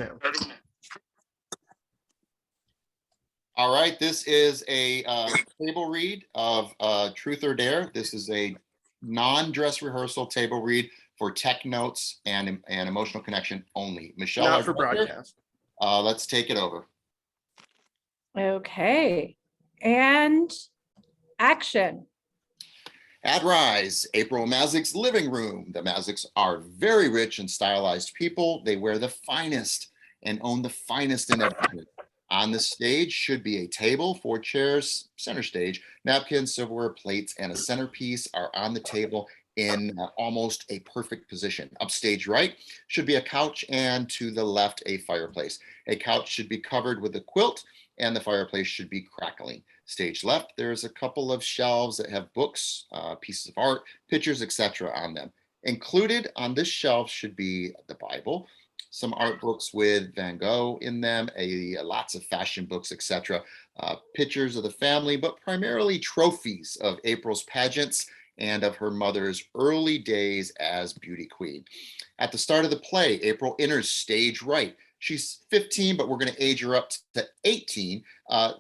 now. All right, this is a table read of Truth or Dare. This is a non-dress rehearsal table read for tech notes and emotional connection only. Michelle, Not for broadcast. Let's take it over. Okay, and action. At Rise, April Mazik's living room. The Maziks are very rich and stylized people. They wear the finest and own the finest in everything. On the stage should be a table, 4 chairs, center stage, napkins, silverware, plates, and a centerpiece are on the table in almost a perfect position. Upstage right should be a couch, and to the left, a fireplace. A couch should be covered with a quilt, and the fireplace should be crackling. Stage left, there's a couple of shelves that have books, pieces of art, pictures, etc. on them. Included on this shelf should be the Bible, some art books with Van Gogh in them, lots of fashion books, etc. Pictures of the family, but primarily trophies of April's pageants and of her mother's early days as beauty queen. At the start of the play, April enters stage right. She's 15, but we're going to age her up to 18.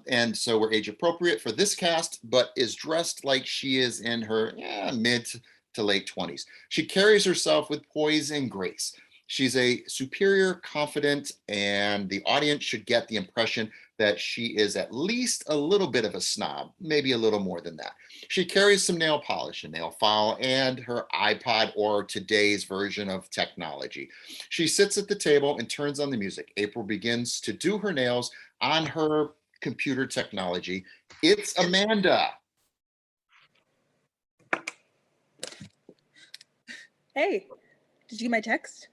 And so we're age appropriate for this cast, but is dressed like she is in her mid to late 20s. She carries herself with poise and grace. She's a superior, confident, and the audience should get the impression that she is at least a little bit of a snob, maybe a little more than that. She carries some nail polish, a nail file, and her iPod, or today's version of technology. She sits at the table and turns on the music. April begins to do her nails on her computer technology. It's Amanda. Hey, did you get my text?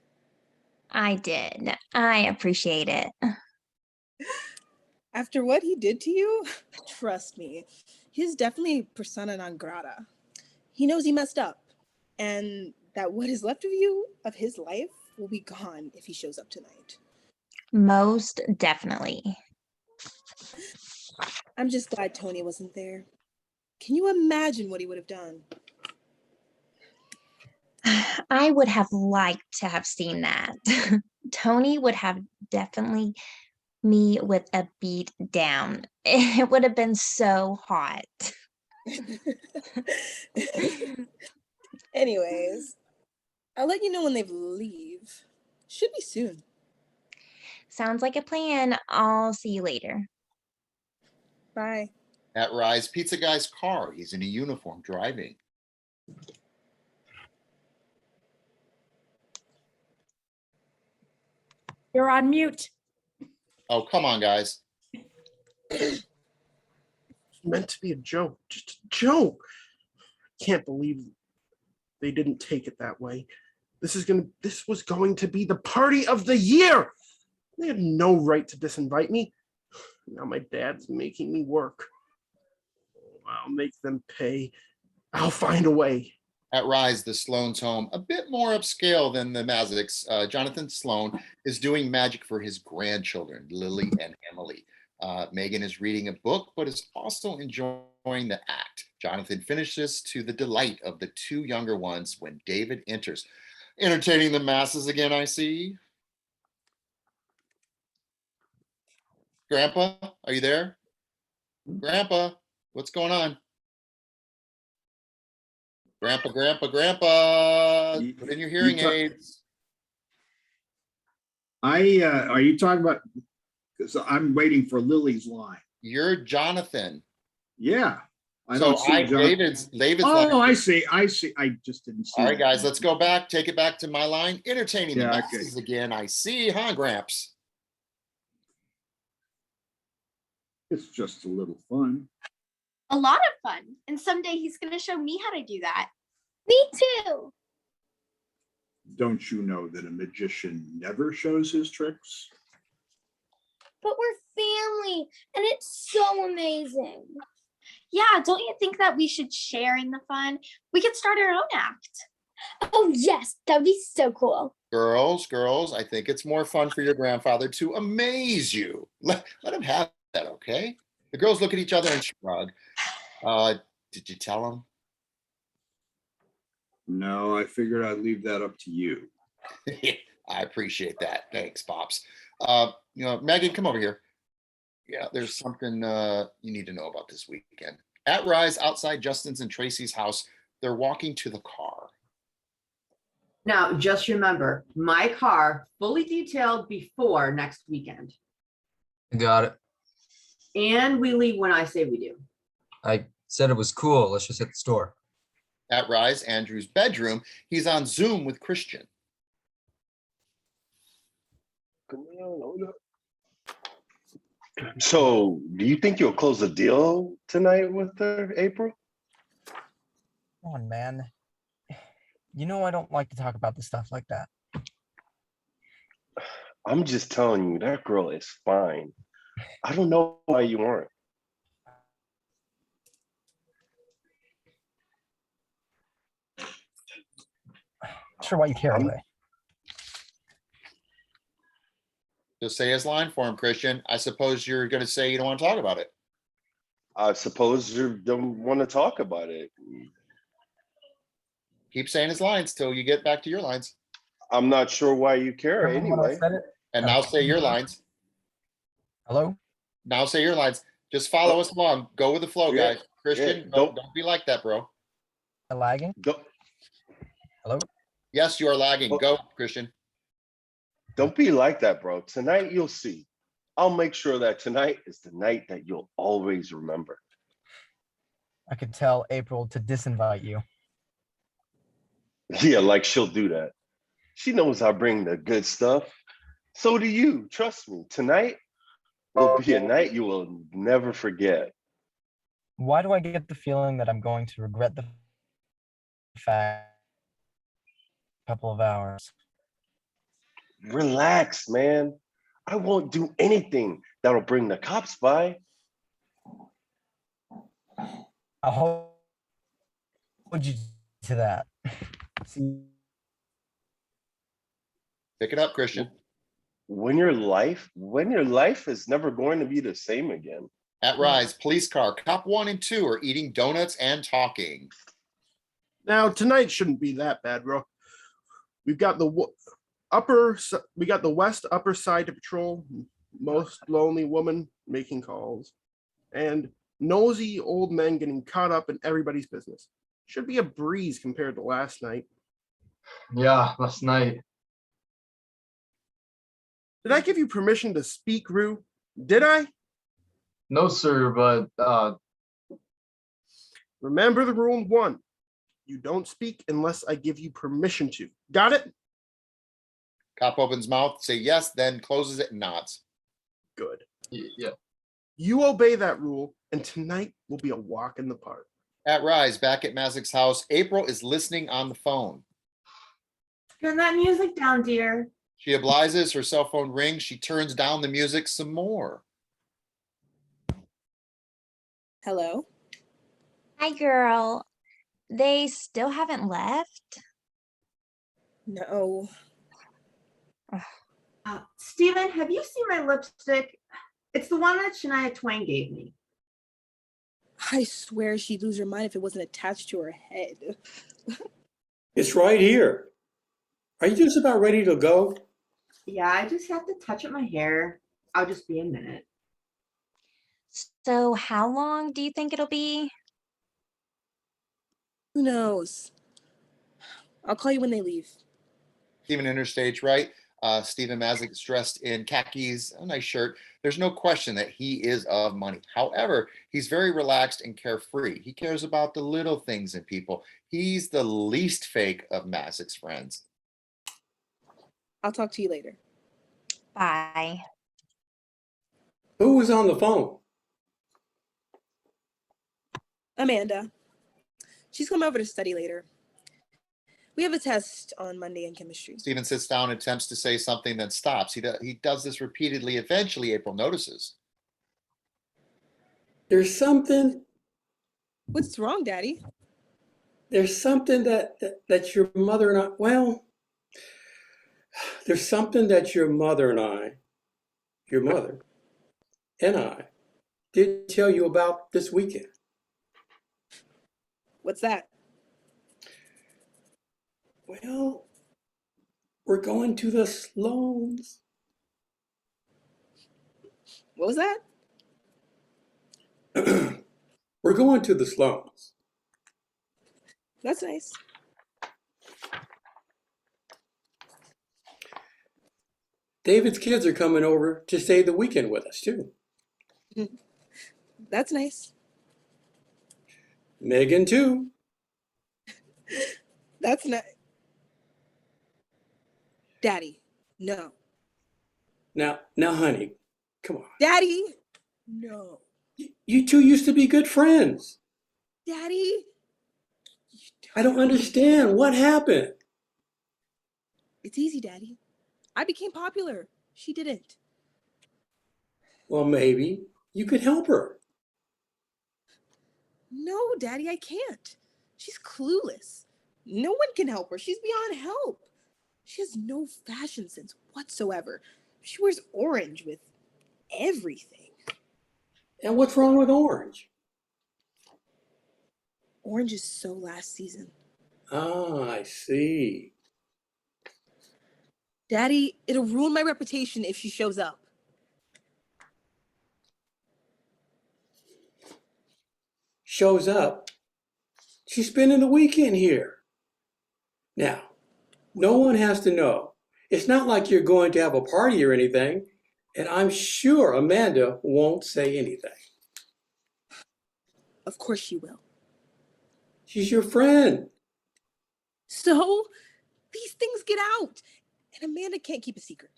I did. I appreciate it. After what he did to you, trust me, he's definitely persona non grata. He knows he messed up, and that what is left of you, of his life, will be gone if he shows up tonight. Most definitely. I'm just glad Tony wasn't there. Can you imagine what he would have done? I would have liked to have seen that. Tony would have definitely me with a beat down. It would have been so hot. Anyways, I'll let you know when they leave. Should be soon. Sounds like a plan. I'll see you later. Bye. At Rise, Pizza Guy's car. He's in a uniform driving. You're on mute. Oh, come on, guys. It's meant to be a joke, just a joke. Can't believe they didn't take it that way. This was going to be the party of the year. They had no right to disinvite me. Now my dad's making me work. I'll make them pay. I'll find a way. At Rise, the Sloan's home, a bit more upscale than the Maziks. Jonathan Sloan is doing magic for his grandchildren, Lily and Emily. Megan is reading a book, but is also enjoying the act. Jonathan finishes to the delight of the 2 younger ones when David enters. Entertaining the masses again, I see. Grandpa, are you there? Grandpa, what's going on? Grandpa, put in your hearing aids. Are you talking about, because I'm waiting for Lily's line. You're Jonathan. Yeah. David's line. I see. I just didn't see. All right, guys, let's go back. Take it back to my line. Entertaining the masses again. I see, huh, Gramps? It's just a little fun. A lot of fun. And someday he's going to show me how to do that. Me too. Don't you know that a magician never shows his tricks? But we're family, and it's so amazing. Yeah, don't you think that we should share in the fun? We could start our own act. Oh, yes, that would be so cool. Girls, I think it's more fun for your grandfather to amaze you. Let him have that, okay? The girls look at each other and shrug. Did you tell him? No, I figured I'd leave that up to you. I appreciate that. Thanks, Pops. Megan, come over here. Yeah, there's something you need to know about this weekend. At Rise, outside Justin's and Tracy's house, they're walking to the car. Now, just remember, my car fully detailed before next weekend. Got it. And we leave when I say we do. I said it was cool. Let's just hit the store. At Rise, Andrew's bedroom, he's on Zoom with Christian. So, do you think you'll close the deal tonight with her, April? Come on, man. You know I don't like to talk about the stuff like that. I'm just telling you, that girl is fine. I don't know why you aren't. Not sure why you care anyway. Just say his line for him, Christian. I suppose you're going to say you don't want to talk about it. I suppose you don't want to talk about it. Keep saying his lines till you get back to your lines. I'm not sure why you care Remember when I anyway. said it? And now say your lines. Hello? Now say your lines. Just follow us along. Go with the flow, Yeah, guys. Christian, yeah, don't be like that, bro. Am I lagging? Hello? Yes, you are lagging. Go, Christian. Don't be like that, bro. Tonight you'll see. I'll make sure that tonight is the night that you'll always remember. I could tell April to disinvite you. Yeah, like she'll do that. She knows I bring the good stuff. So do you. Trust me. Tonight will be a night you will never forget. Why do I get the feeling that I'm going to regret the fact in a couple of hours? Relax, man. I won't do anything that'll bring the cops by. I'll hold you to that. See, Pick it up, Christian. When your life is never going to be the same again. At Rise, police car, cop 1 and 2 are eating donuts and talking. Now tonight shouldn't be that bad, bro. We've got the west upper side to patrol. Most lonely woman making calls, and nosy old men getting caught up in everybody's business. Should be a breeze compared to last night. Yeah, last night. Did I give you permission to speak, Rue? Did I? No, sir, but Remember the rule 1. You don't speak unless I give you permission to. Got it? Cop opens mouth, say yes, then closes it and nods. Good. yeah. You obey that rule, and tonight will be a walk in the park. At Rise, back at Mazik's house, April is listening on the phone. Turn that music down, dear. She obliges, her cell phone rings. She turns down the music some more. Hello? Hi, girl. They still haven't left? No. Steven, have you seen my lipstick? It's the one that Shania Twain gave me. I swear she'd lose her mind if it wasn't attached to her head. It's right here. Are you just about ready to go? Yeah, I just have to touch up my hair. I'll just be a minute. So how long do you think it'll be? Who knows? I'll call you when they leave. Steven enters stage right. Stephen Mazik is dressed in khakis, a nice shirt. There's no question that he is of money. However, he's very relaxed and carefree. He cares about the little things in people. He's the least fake of Mazik's friends. I'll talk to you later. Bye. Who was on the phone? Amanda. She's coming over to study later. We have a test on Monday in chemistry. Stephen sits down, attempts to say something, then stops. He does this repeatedly. Eventually, April notices. There's something. What's wrong, Daddy? There's something that your mother and I, well, there's something that your mother and I did tell you about this weekend. What's that? Well, we're going to the Sloans. What was that? We're going to the Sloans. That's nice. David's kids are coming over to stay the weekend with us, too. That's nice. Megan, too. That's nice. Daddy, no. Now, honey, come on. Daddy, no. You two used to be good friends. Daddy. I don't understand. What happened? It's easy, Daddy. I became popular. She didn't. Well, maybe you could help her. No, Daddy, I can't. She's clueless. No one can help her. She's beyond help. She has no fashion sense whatsoever. She wears orange with everything. And what's wrong with orange? Orange is so last season. Ah, I see. Daddy, it'll ruin my reputation if she shows up. Shows up. She's spending the weekend here. Now, no one has to know. It's not like you're going to have a party or anything, and I'm sure Amanda won't say anything. Of course she will. She's your friend. So, these things get out, and Amanda can't keep a secret.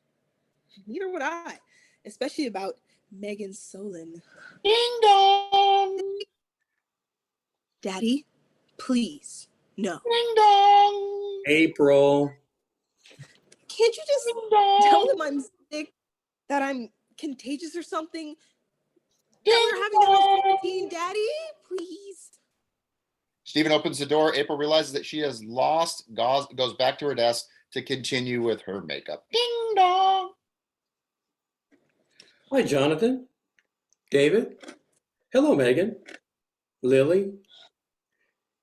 Neither would I, especially about Megan Solon. Ding dong! Daddy, please, no. Ding dong! April. Can't you just tell them I'm sick, that I'm contagious or something? That we're having a house quarantine, Daddy, please. Stephen opens the door. April realizes that she has lost, goes back to her desk to continue with her makeup. Ding dong! Hi, Jonathan. David. Hello, Megan. Lily.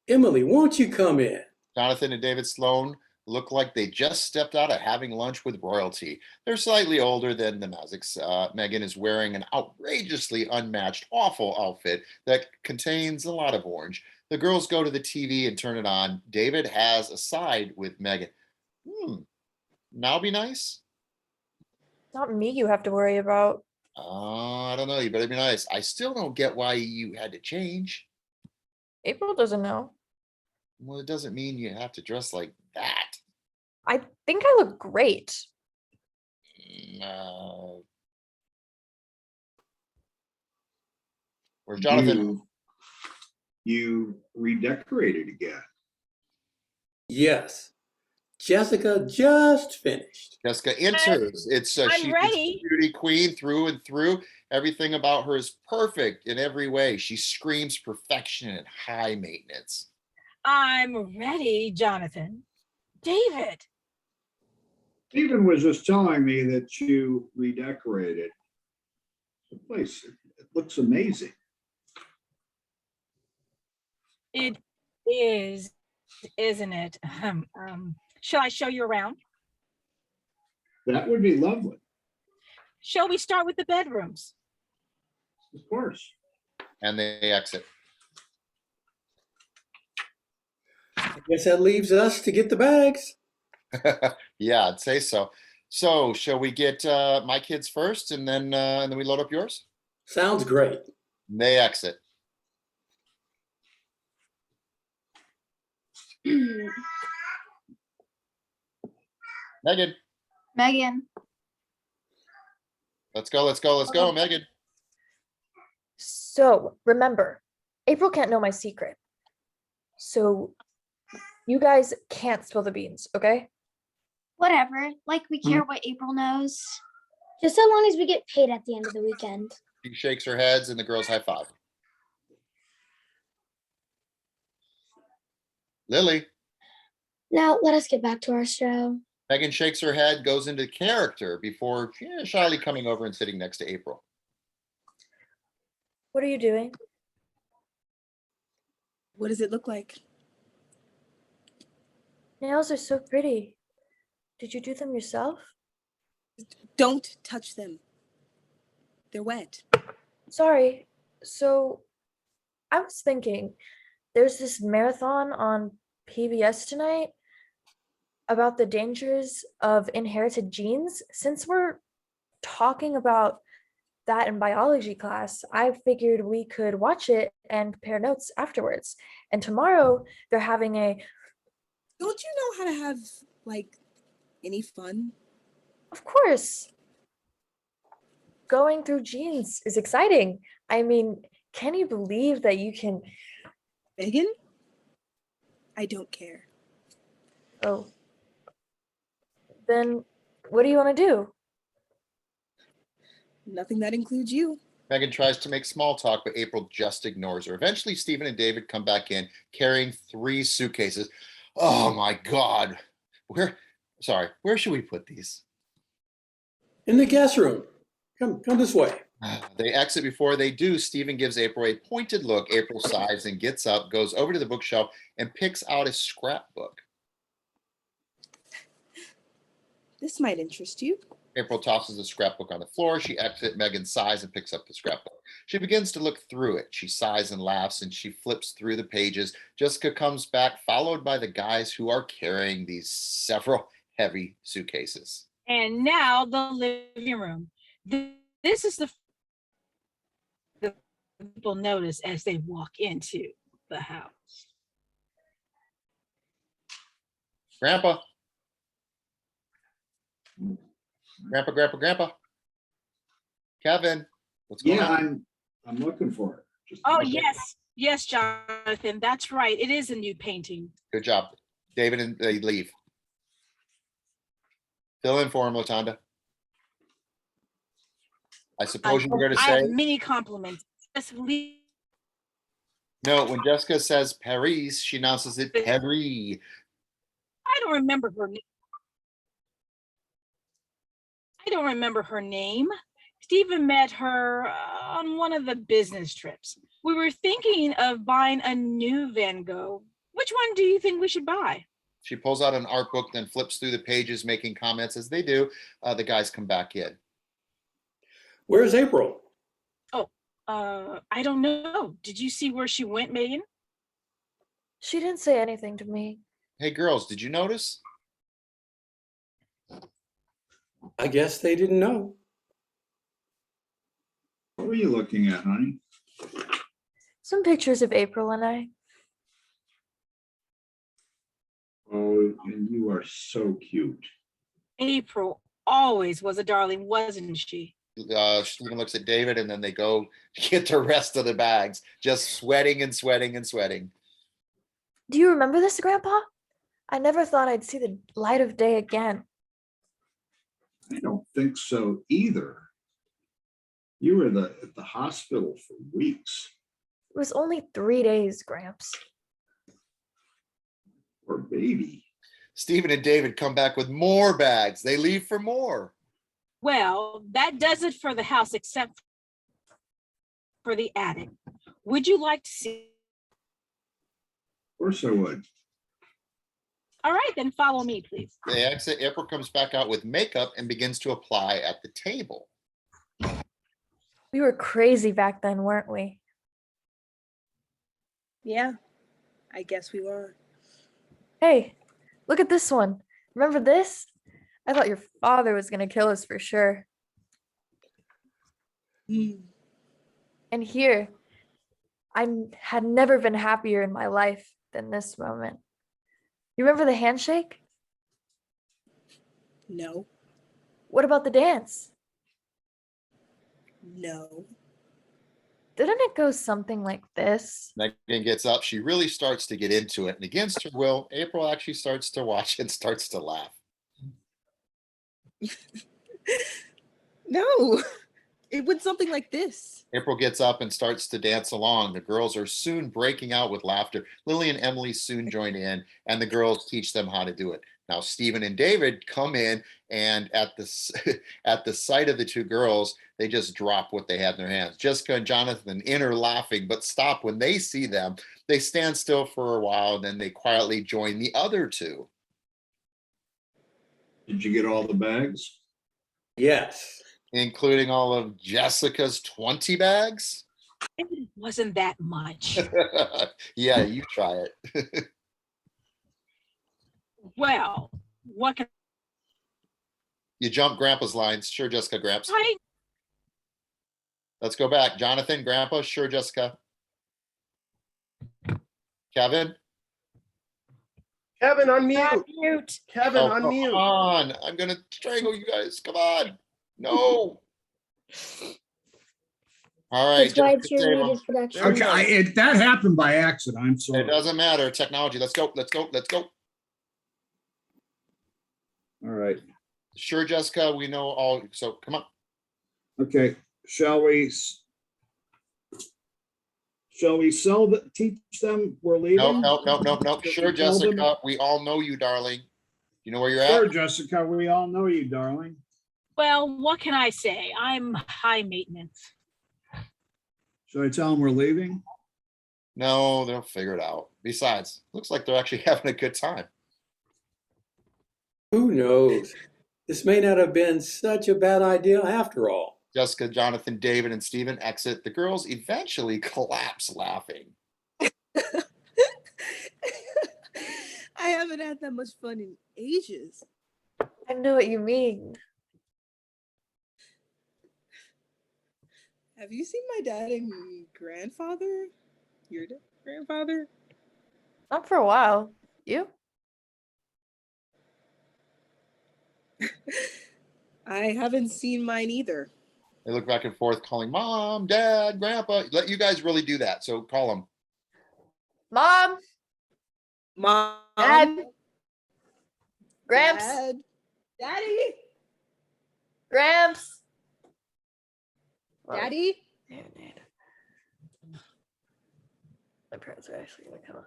Emily, won't you come in? Jonathan and David Sloan look like they just stepped out of having lunch with royalty. They're slightly older than the Mazics. Megan is wearing an outrageously unmatched, awful outfit that contains a lot of orange. The girls go to the TV and turn it on. David has a side with Megan. Now be nice? Not me you have to worry about. I don't know. You better be nice. I still don't get why you had to change. April doesn't know. Well, it doesn't mean you have to dress like that. I think I look great. Where's Jonathan? You redecorated again. Yes. Jessica just finished. Jessica enters. She's a beauty queen through and through. Everything about her is perfect in every way. She screams perfection and high maintenance. I'm ready, Jonathan. David. Stephen was just telling me that you redecorated the place. It looks amazing. It is, isn't it? Shall I show you around? That would be lovely. Shall we start with the bedrooms? Of course. And they exit. I guess that leaves us to get the bags. Yeah, I'd say so. So shall we get my kids first and then we load up yours? Sounds great. And they exit. Megan. Megan. Let's go, Megan. So remember, April can't know my secret. So you guys can't spill the beans, okay? Whatever. Like we care what April knows. Just so long as we get paid at the end of the weekend. She shakes her heads and the girls high five. Lily. Now let us get back to our show. Megan shakes her head, goes into character before shyly coming over and sitting next to April. What are you doing? What does it look like? Nails are so pretty. Did you do them yourself? Don't touch them. They're wet. Sorry. So I was thinking there's this marathon on PBS tonight about the dangers of inherited genes. Since we're talking about that in biology class, I figured we could watch it and compare notes afterwards. And tomorrow they're having a. Don't you know how to have, like, any fun? Of course. Going through genes is exciting. I mean, can you believe that you can. Megan? I don't care. Oh. Then what do you want to do? Nothing that includes you. Megan tries to make small talk, but April just ignores her. Eventually, Stephen and David come back in carrying 3 suitcases. Oh my God. Where should we put these? In the guest room. Come this way. They exit. Before they do, Stephen gives April a pointed look. April sighs and gets up, goes over to the bookshelf and picks out a scrapbook. This might interest you. April tosses the scrapbook on the floor. She exits. Megan sighs and picks up the scrapbook. She begins to look through it. She sighs and laughs, and she flips through the pages. Jessica comes back, followed by the guys who are carrying these several heavy suitcases. And now the living room. This is the people notice as they walk into the house. Grandpa. Grandpa. Kevin, what's going on? I'm looking for it. Oh, yes, Jonathan, that's right. It is a new painting. Good job. David, and they leave. Fill in for him, Latanda. I suppose you were going to I say. have many compliments. Just leave. No, when Jessica says Paris, she announces it Paris. I don't remember her name. Stephen met her on one of the business trips. We were thinking of buying a new Van Gogh. Which one do you think we should buy? She pulls out an art book, then flips through the pages, making comments. As they do, the guys come back in. Where's April? Oh, I don't know. Did you see where she went, Megan? She didn't say anything to me. Hey, girls, did you notice? I guess they didn't know. What were you looking at, honey? Some pictures of April and I. Oh, and you are so cute. April always was a darling, wasn't she? Stephen looks at David, and then they go get the rest of the bags, just sweating and sweating and sweating. Do you remember this, Grandpa? I never thought I'd see the light of day again. I don't think so either. You were at the hospital for weeks. It was only 3 days, Gramps. Poor baby. Stephen and David come back with more bags. They leave for more. Well, that does it for the house, except for the attic. Would you like to see? Of course I would. All right, then follow me, please. They exit. April comes back out with makeup and begins to apply at the table. We were crazy back then, weren't we? Yeah, I guess we were. Hey, look at this one. Remember this? I thought your father was going to kill us for sure. And here, I had never been happier in my life than this moment. You remember the handshake? No. What about the dance? No. Didn't it go something like this? Megan gets up. She really starts to get into it. And against her will, April actually starts to watch and starts to laugh. No. It went something like this. April gets up and starts to dance along. The girls are soon breaking out with laughter. Lily and Emily soon join in, and the girls teach them how to do it. Now, Stephen and David come in, and at the sight of the 2 girls, they just drop what they had in their hands. Jessica and Jonathan in are laughing, but stop when they see them. They stand still for a while, and then they quietly join the other 2. Did you get all the bags? Yes. Including all of Jessica's 20 bags? It wasn't that much. Yeah, you try it. Well, what can You jump Grandpa's lines. Sure, Jessica, Gramps. I? Let's go back. Jonathan, Grandpa, sure, Jessica. Kevin? Kevin, unmute. Mute. Kevin, Oh, come unmute. on. I'm going to strangle you guys. Come on. No. All right. That's why it's Jessica, your save 'em. muted production. There he Okay, goes. that happened by accident. I'm It sorry. doesn't matter. Technology. Let's go. Let's go. Let's go. All right. Sure, Jessica, we know all. So come on. Okay, shall we teach them we're leaving? Nope. Sure, Tell them? Jessica, we all know you, darling. You know where you're Sure, at? Jessica, we all know you, darling. Well, what can I say? I'm high maintenance. Should I tell them we're leaving? No, they'll figure it out. Besides, looks like they're actually having a good time. Who knows? This may not have been such a bad idea after all. Jessica, Jonathan, David, and Stephen exit. The girls eventually collapse laughing. I haven't had that much fun in ages. I know what you mean. Have you seen my dad and grandfather? Your grandfather? Not for a while. You? I haven't seen mine either. They look back and forth, calling Mom, Dad, Grandpa. Let you guys really do that. So call them. Mom, Mom. Dad, Gramps, Dad. Daddy. Gramps. Daddy. My parents are actually gonna come.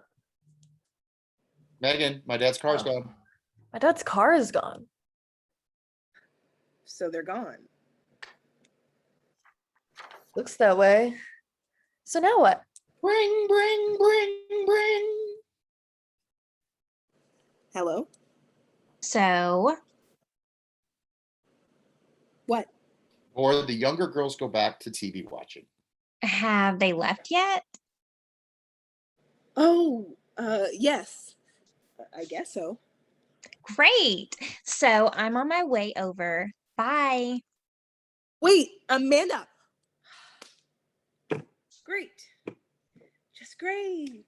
Megan, my dad's car's Oh. gone. My dad's car is gone. So they're gone. Looks that way. So now what? Bring. Hello? So, What? Or the younger girls go back to TV watching. have they left yet? Oh, yes. I guess so. Great. So I'm on my way over. Bye. Wait, Amanda. Great. Just great.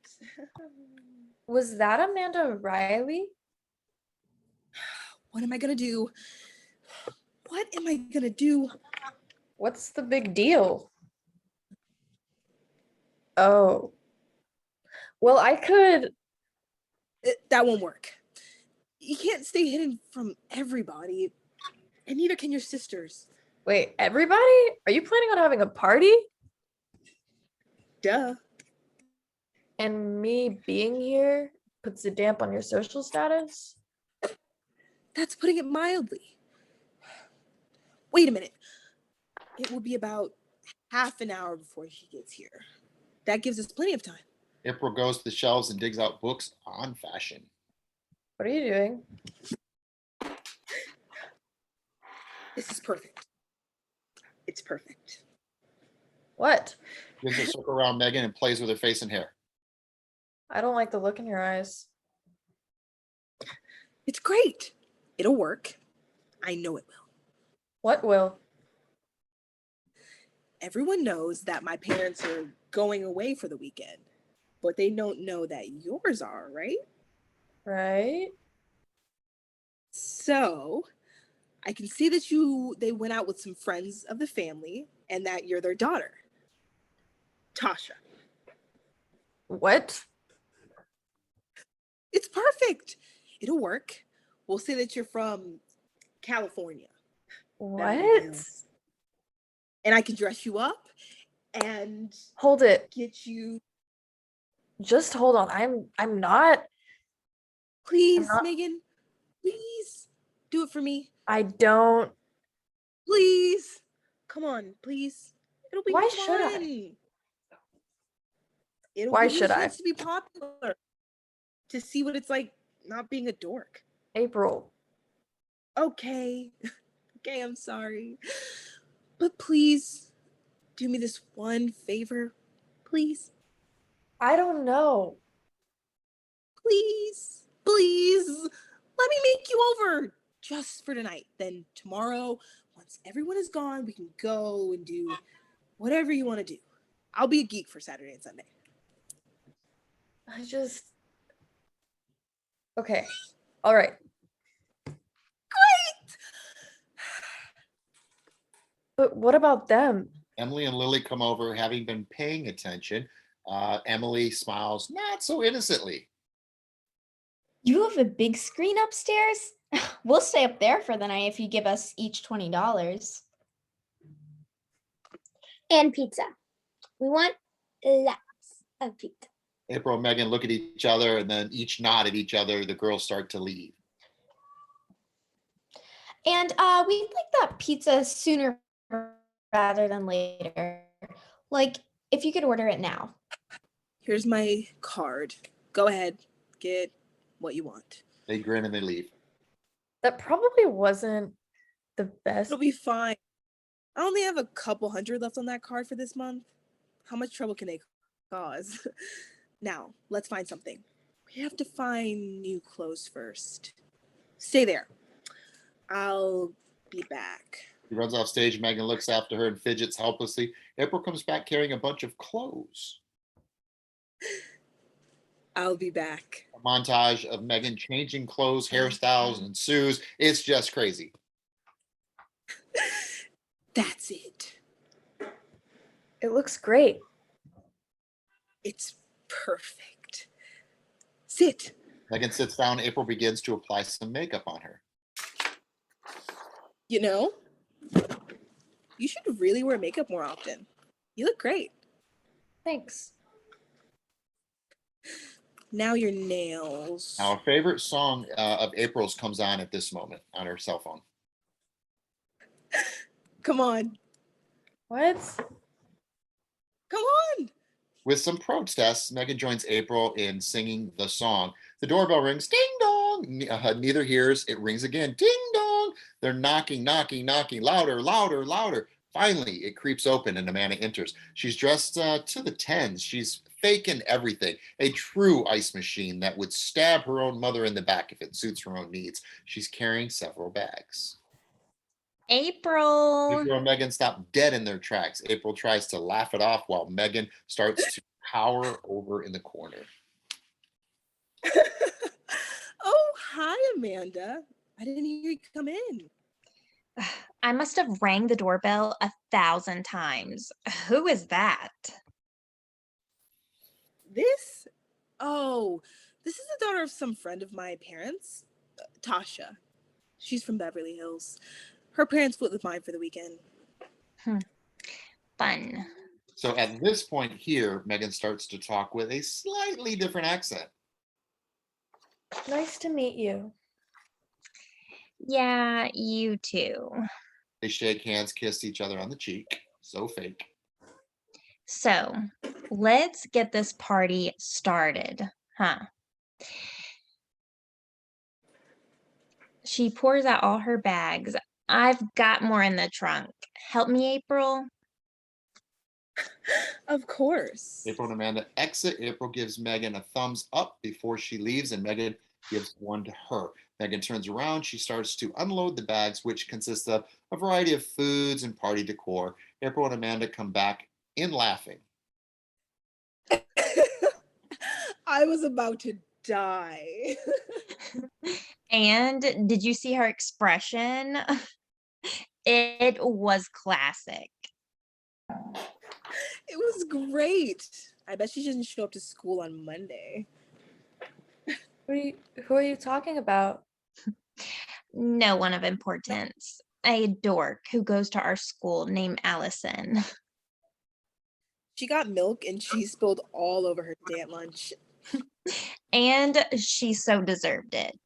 Was that Amanda Riley? What am I gonna do? What am I gonna do? What's the big deal? Oh. Well, I could. That won't work. You can't stay hidden from everybody, and neither can your sisters. Wait, everybody? Are you planning on having a party? Duh. And me being here puts a damp on your social status? That's putting it mildly. Wait a minute. It will be about half an hour before she gets here. That gives us plenty of time. April goes to the shelves and digs out books on fashion. What are you doing? This is perfect. It's perfect. What? Gives a circle around Megan and plays with her face and hair. I don't like the look in your eyes. It's great. It'll work. I know it will. What will? Everyone knows that my parents are going away for the weekend, but they don't know that yours are, right? Right? So I can see that they went out with some friends of the family and that you're their daughter, Tasha. What? It's perfect. It'll work. We'll say that you're from California. What? And I can dress you up and Hold it. get you. Just hold on. I'm not. Please, not- Megan. Please do it for me. I don't. Please. Come on, please. It'll be Why fun. should I? It'll Why give you a should I? chance to be popular. To see what it's like not being a dork. April. Okay. Okay, I'm sorry. But please, do me this one favor, please. I don't know. Please, please, let me make you over just for tonight. Then tomorrow, once everyone is gone, we can go and do whatever you want to do. I'll be a geek for Saturday and Sunday. Okay. All right. Great! But what about them? Emily and Lily come over, having been paying attention. Emily smiles not so innocently. You have a big screen upstairs? We'll stay up there for the night if you give us each $20. And pizza. We want lots of pizza. April and Megan look at each other and then each nod at each other. The girls start to leave. And we'd like that pizza sooner rather than later. Like, if you could order it now. Here's my card. Go ahead, get what you want. They grin and they leave. That probably wasn't the best. It'll be fine. I only have a couple hundred left on that card for this month. How much trouble can they cause? Now, let's find something. We have to find new clothes first. Stay there. I'll be back. He runs off stage. Megan looks after her and fidgets helplessly. April comes back carrying a bunch of clothes. I'll be back. A montage of Megan changing clothes, hairstyles ensues. It's just crazy. That's it. It looks great. It's perfect. Sit. Megan sits down. April begins to apply some makeup on her. You know, you should really wear makeup more often. You look great. Thanks. Now your nails. Now, a favorite song of April's comes on at this moment on her cell phone. Come on. What? Come on. With some protests, Megan joins April in singing the song. The doorbell rings, ding dong. Neither hears, it rings again, ding dong. They're knocking, knocking, knocking, louder, louder, louder. Finally, it creeps open and Amanda enters. She's dressed to the tens. She's faking everything. A true ice machine that would stab her own mother in the back if it suits her own needs. She's carrying several bags. April. April and Megan stop dead in their tracks. April tries to laugh it off while Megan starts to cower over in the corner. Oh, hi, Amanda. I didn't hear you come in. I must have rang the doorbell 1,000 times. Who is that? This? Oh, this is the daughter of some friend of my parents, Tasha. She's from Beverly Hills. Her parents flew with mine for the weekend. Fun. So at this point here, Megan starts to talk with a slightly different accent. Nice to meet you. Yeah, you too. They shake hands, kiss each other on the cheek. So fake. So let's get this party started, huh? She pours out all her bags. I've got more in the trunk. Help me, April. Of course. April and Amanda exit. April gives Megan a thumbs up before she leaves, and Megan gives one to her. Megan turns around. She starts to unload the bags, which consist of a variety of foods and party decor. April and Amanda come back in laughing. I was about to die. And did you see her expression? It was classic. It was great. I bet she doesn't show up to school on Monday. Who are you talking about? No one of importance. A dork who goes to our school named Allison. She got milk and she spilled all over her day at lunch. And she so deserved it.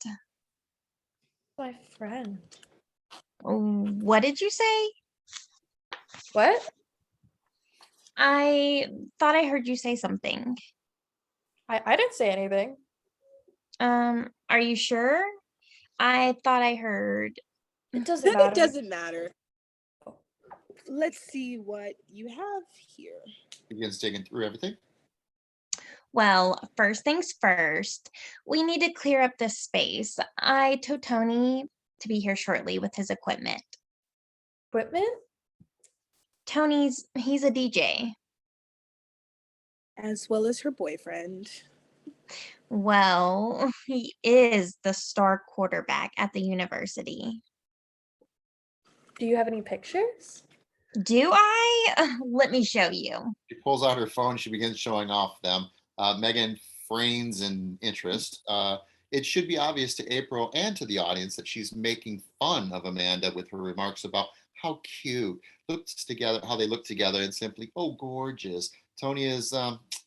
My friend. What did you say? What? I thought I heard you say something. I didn't say anything. Are you sure? I thought I heard. It doesn't matter. It doesn't matter. Let's see what you have here. Begins digging through everything. Well, first things first, we need to clear up this space. I told Tony to be here shortly with his equipment. Equipment? He's a DJ. As well as her boyfriend. Well, he is the star quarterback at the university. Do you have any pictures? Do I? Let me show you. She pulls out her phone. She begins showing off them. Megan feigns an interest. It should be obvious to April and to the audience that she's making fun of Amanda with her remarks about how cute how they look together, and simply, oh, gorgeous. Tony is,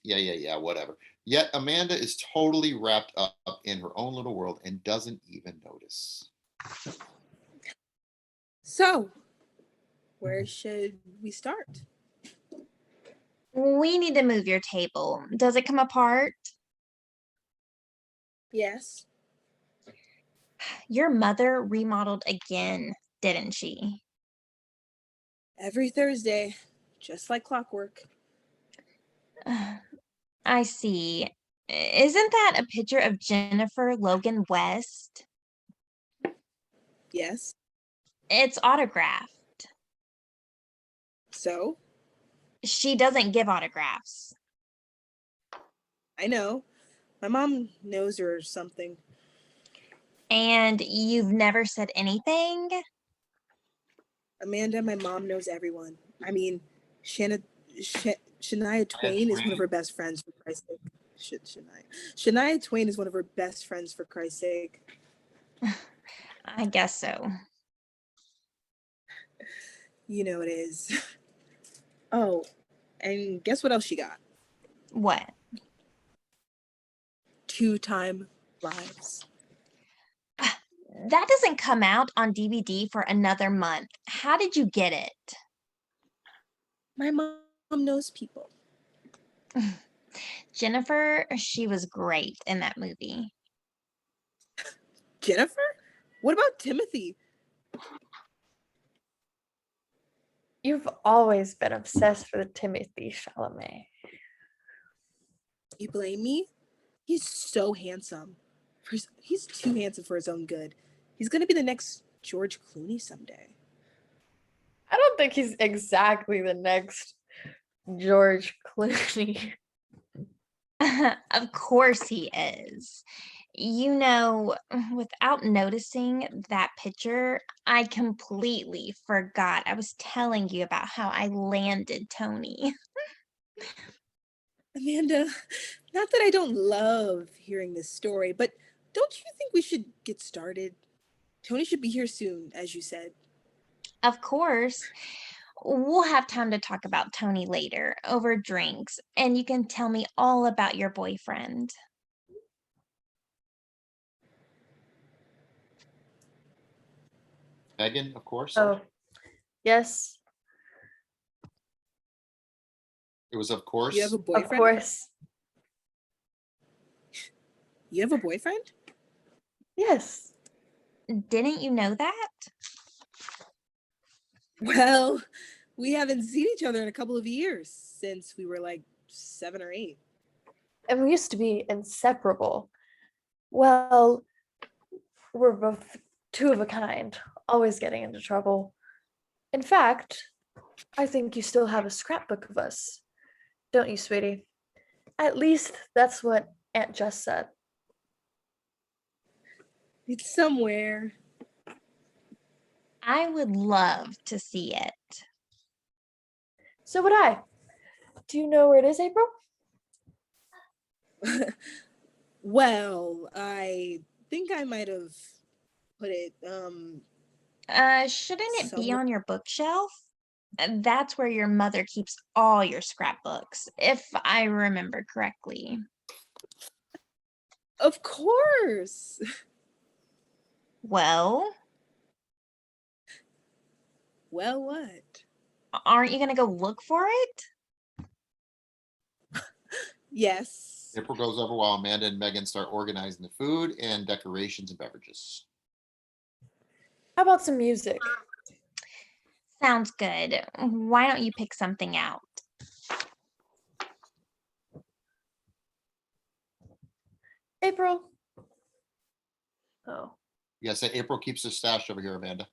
yeah, whatever. Yet Amanda is totally wrapped up in her own little world and doesn't even notice. So, where should we start? We need to move your table. Does it come apart? Yes. Your mother remodeled again, didn't she? Every Thursday, just like clockwork. I see. Isn't that a picture of Jennifer Logan West? Yes. It's autographed. So? She doesn't give autographs. I know. My mom knows her or something. And you've never said anything? Amanda, my mom knows everyone. I mean, Shania Twain is one of her best friends, for Christ's sake. Shania Twain is one of her best friends, for Christ's sake. I guess so. You know it is. Oh, and guess what else she got? What? 2-time lives. That doesn't come out on DVD for another month. How did you get it? My mom knows people. Jennifer, she was great in that movie. Jennifer? What about Timothy? You've always been obsessed with Timothy Chalamet. You blame me? He's so handsome. He's too handsome for his own good. He's going to be the next George Clooney someday. I don't think he's exactly the next George Clooney. Of course he is. You know, without noticing that picture, I completely forgot I was telling you about how I landed Tony. Amanda, not that I don't love hearing this story, but don't you think we should get started? Tony should be here soon, as you said. Of course. We'll have time to talk about Tony later over drinks, and you can tell me all about your boyfriend. Megan, of course. Oh, yes. It was of course. You have a boyfriend? Of course. You have a boyfriend? Yes. Didn't you know that? Well, we haven't seen each other in a couple of years, since we were like 7 or 8. And we used to be inseparable. Well, we're both two of a kind, always getting into trouble. In fact, I think you still have a scrapbook of us, don't you, sweetie? At least that's what Aunt Jess said. It's somewhere. I would love to see it. So would I. Do you know where it is, April? Well, I think I might have put it, Shouldn't it be somewhere. on your bookshelf? That's where your mother keeps all your scrapbooks, if I remember correctly. Of course. Well, Well, what? aren't you gonna go look for it? Yes. April goes over while Amanda and Megan start organizing the food and decorations and beverages. How about some music? Sounds good. Why don't you pick something out? April. Oh, Yeah, say April keeps her stash over here, Amanda.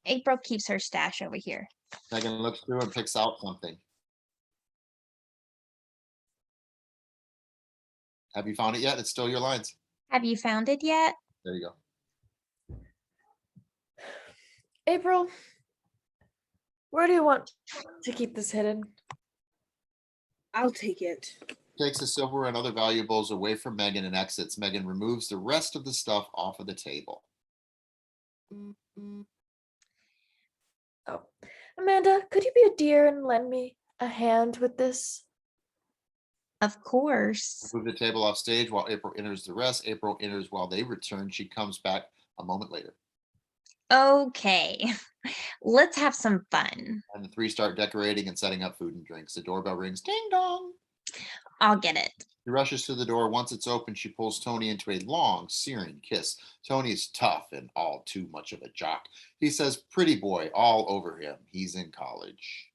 April keeps her stash over here. Megan looks through and picks out something. Have you found it yet? It's still your lines. Have you found it yet? There you go. April. Where do you want to keep this hidden? I'll take it. Takes the silverware and other valuables away from Megan and exits. Megan removes the rest of the stuff off of the table. Oh, Amanda, could you be a dear and lend me a hand with this? Of course. Move the table off stage while April enters the rest. April enters while they return. She comes back a moment later. Okay, let's have some fun. And the three start decorating and setting up food and drinks. The doorbell rings. Ding dong. I'll get it. She rushes to the door. Once it's open, she pulls Tony into a long, searing kiss. Tony is tough and all too much of a jock. He says, pretty boy, all over him. He's in college.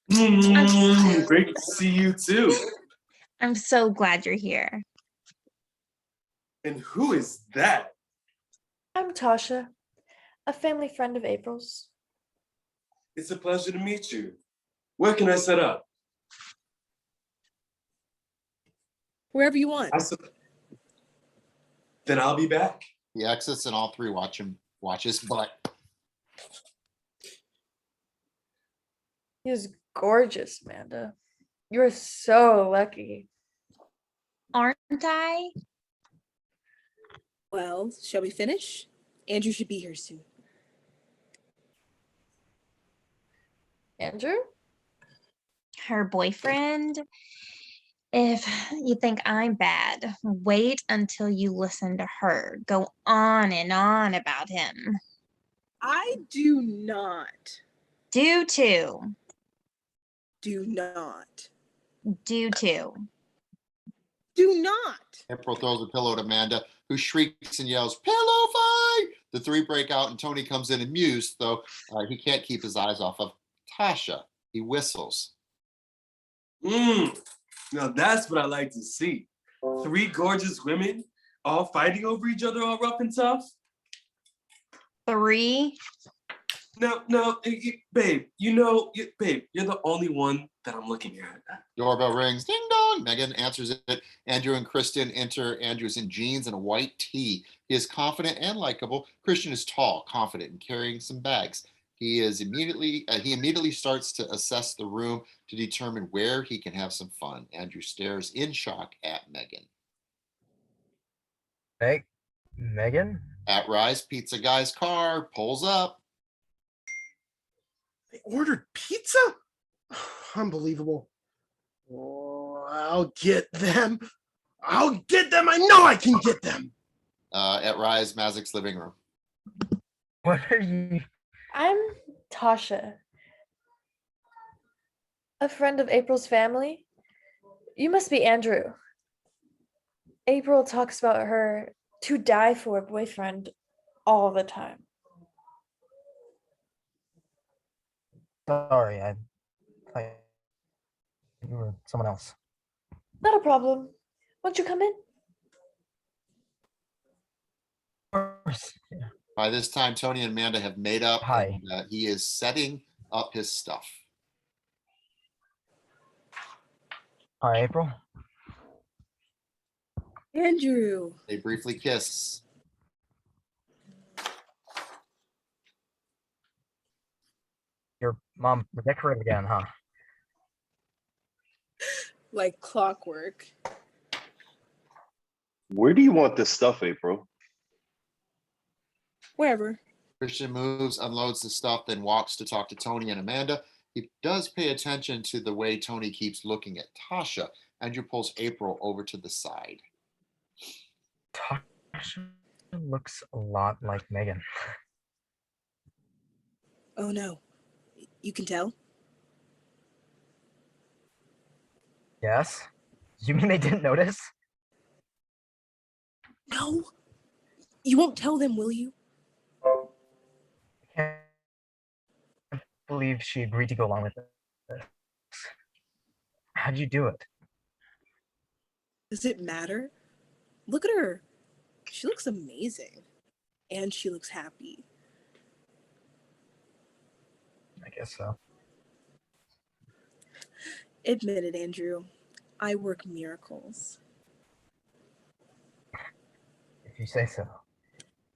Great to see you too. I'm so glad you're here. And who is that? I'm Tasha, a family friend of April's. It's a pleasure to meet you. Where can I set up? Wherever you want. Then I'll be back. He exits and all three watch his butt. He's gorgeous, Amanda. You're so lucky. Aren't I? Well, shall we finish? Andrew should be here soon. Andrew? Her boyfriend? If you think I'm bad, wait until you listen to her go on and on about him. I do not. Do too. Do not. Do too. Do not. April throws a pillow at Amanda, who shrieks and yells, pillow fight! The three break out and Tony comes in amused, though he can't keep his eyes off of Tasha. He whistles. Now that's what I like to see. Three gorgeous women all fighting over each other, all rough and tough. Three? No, babe, babe, you're the only one that I'm looking at. Doorbell rings. Ding dong. Megan answers it. Andrew and Kristen enter. Andrew's in jeans and a white tee. He is confident and likable. Christian is tall, confident, and carrying some bags. He immediately starts to assess the room to determine where he can have some fun. Andrew stares in shock at Megan. Hey, Megan? At Rise, Pizza Guy's car pulls up. They ordered pizza? Unbelievable. Oh, I'll get them. I'll get them. I know I can get them. At Rise, Mazik's living room. What are you? I'm Tasha, a friend of April's family. You must be Andrew. April talks about her to die for boyfriend all the time. Sorry, I thought you were someone else. Not a problem. Won't you come in? Of course. Yeah. By this time, Tony and Amanda have made up. Hi. And, he is setting up his stuff. Hi, April. Andrew. They briefly kiss. Your mom decorated again, huh? Like clockwork. Where do you want this stuff, April? Wherever. Christian moves, unloads the stuff, then walks to talk to Tony and Amanda. He does pay attention to the way Tony keeps looking at Tasha. Andrew pulls April over to the side. Tasha looks a lot like Megan. Oh no. You can tell? Yes? You mean they didn't notice? No. You won't tell them, will you? I can't believe she agreed to go along with it. How'd you do it? Does it matter? Look at her. She looks amazing. And she looks happy. I guess so. Admit it, Andrew. I work miracles. If you say so.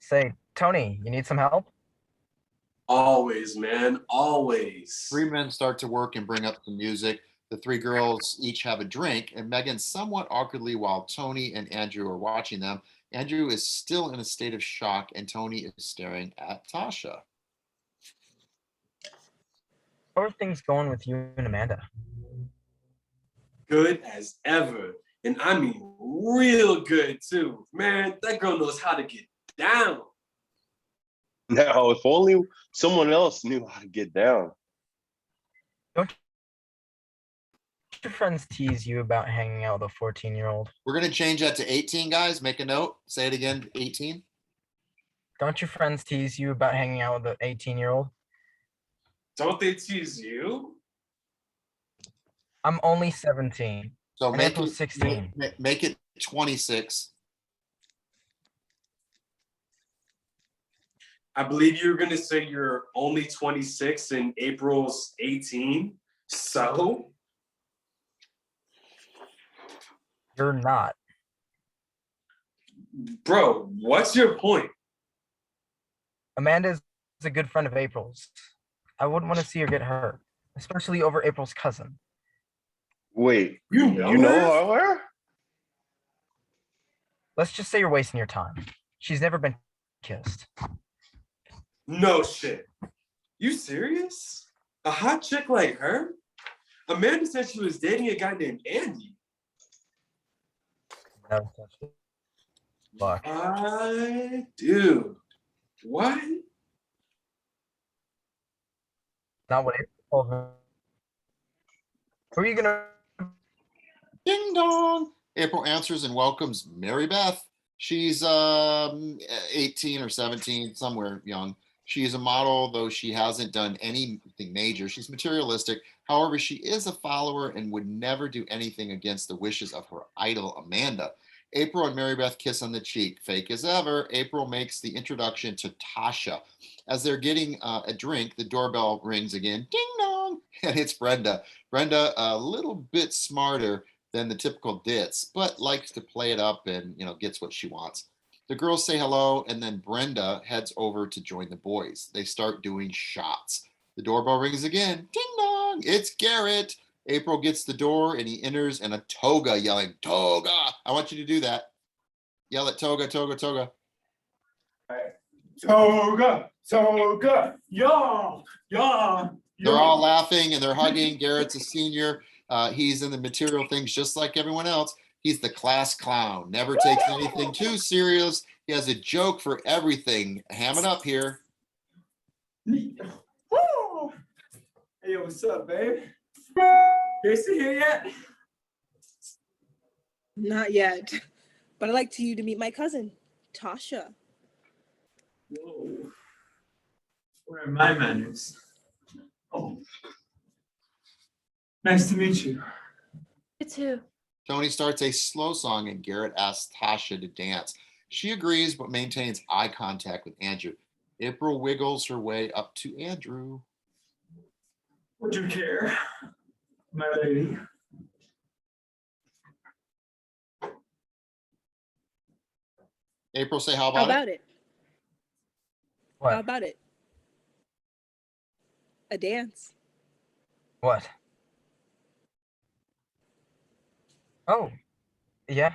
Say, Tony, you need some help? Always, man, always. Three men start to work and bring up some music. The three girls each have a drink, and Megan, somewhat awkwardly, while Tony and Andrew are watching them, Andrew is still in a state of shock, and Tony is staring at Tasha. How are things going with you and Amanda? Good as ever. And I mean real good too. Man, that girl knows how to get down. Now, if only someone else knew how to get down. Don't your friends tease you about hanging out with a 14-year-old? We're going to change that to 18, guys. Make a note. Say it again, 18. Don't your friends tease you about hanging out with an 18-year-old? Don't they tease you? I'm only 17. So and make April's it 16. make it 26. I believe you were gonna say you're only 26 and April's 18. So? You're not. Bro, what's your point? Amanda's a good friend of April's. I wouldn't want to see her get hurt, especially over April's cousin. Wait, You know her? Let's just say you're wasting your time. She's never been kissed. No shit. You serious? A hot chick like her? Amanda said she was dating a guy named Andy. No such luck. Dude, what? Not what April told me. Who are you gonna? Ding dong. April answers and welcomes Mary Beth. She's 18 or 17, somewhere young. She is a model, though she hasn't done anything major. She's materialistic. However, she is a follower and would never do anything against the wishes of her idol, Amanda. April and Mary Beth kiss on the cheek. Fake as ever, April makes the introduction to Tasha. As they're getting a drink, the doorbell rings again. Ding dong. And it's Brenda. Brenda, a little bit smarter than the typical ditz, but likes to play it up and, gets what she wants. The girls say hello, and then Brenda heads over to join the boys. They start doing shots. The doorbell rings again. Ding dong, it's Garrett. April gets the door, and he enters in a toga, yelling, "Toga!" I want you to do that. Yell at Toga, Toga, Toga. Toga, toga, yeah, yeah. They're all laughing and they're hugging. Garrett's a senior. He's in the material things just like everyone else. He's the class clown. Never takes anything too serious. He has a joke for everything. Ham it up here. Hey, what's up, babe? Casey here yet? Not yet. But I'd like you to meet my cousin, Tasha. Whoa. Where are my manners? Oh. Nice to meet you. You too. Tony starts a slow song and Garrett asks Tasha to dance. She agrees but maintains eye contact with Andrew. April wiggles her way up to Andrew. Would you care, my lady? April, say how How about about it? What? How about it? A dance. What? Oh, yeah.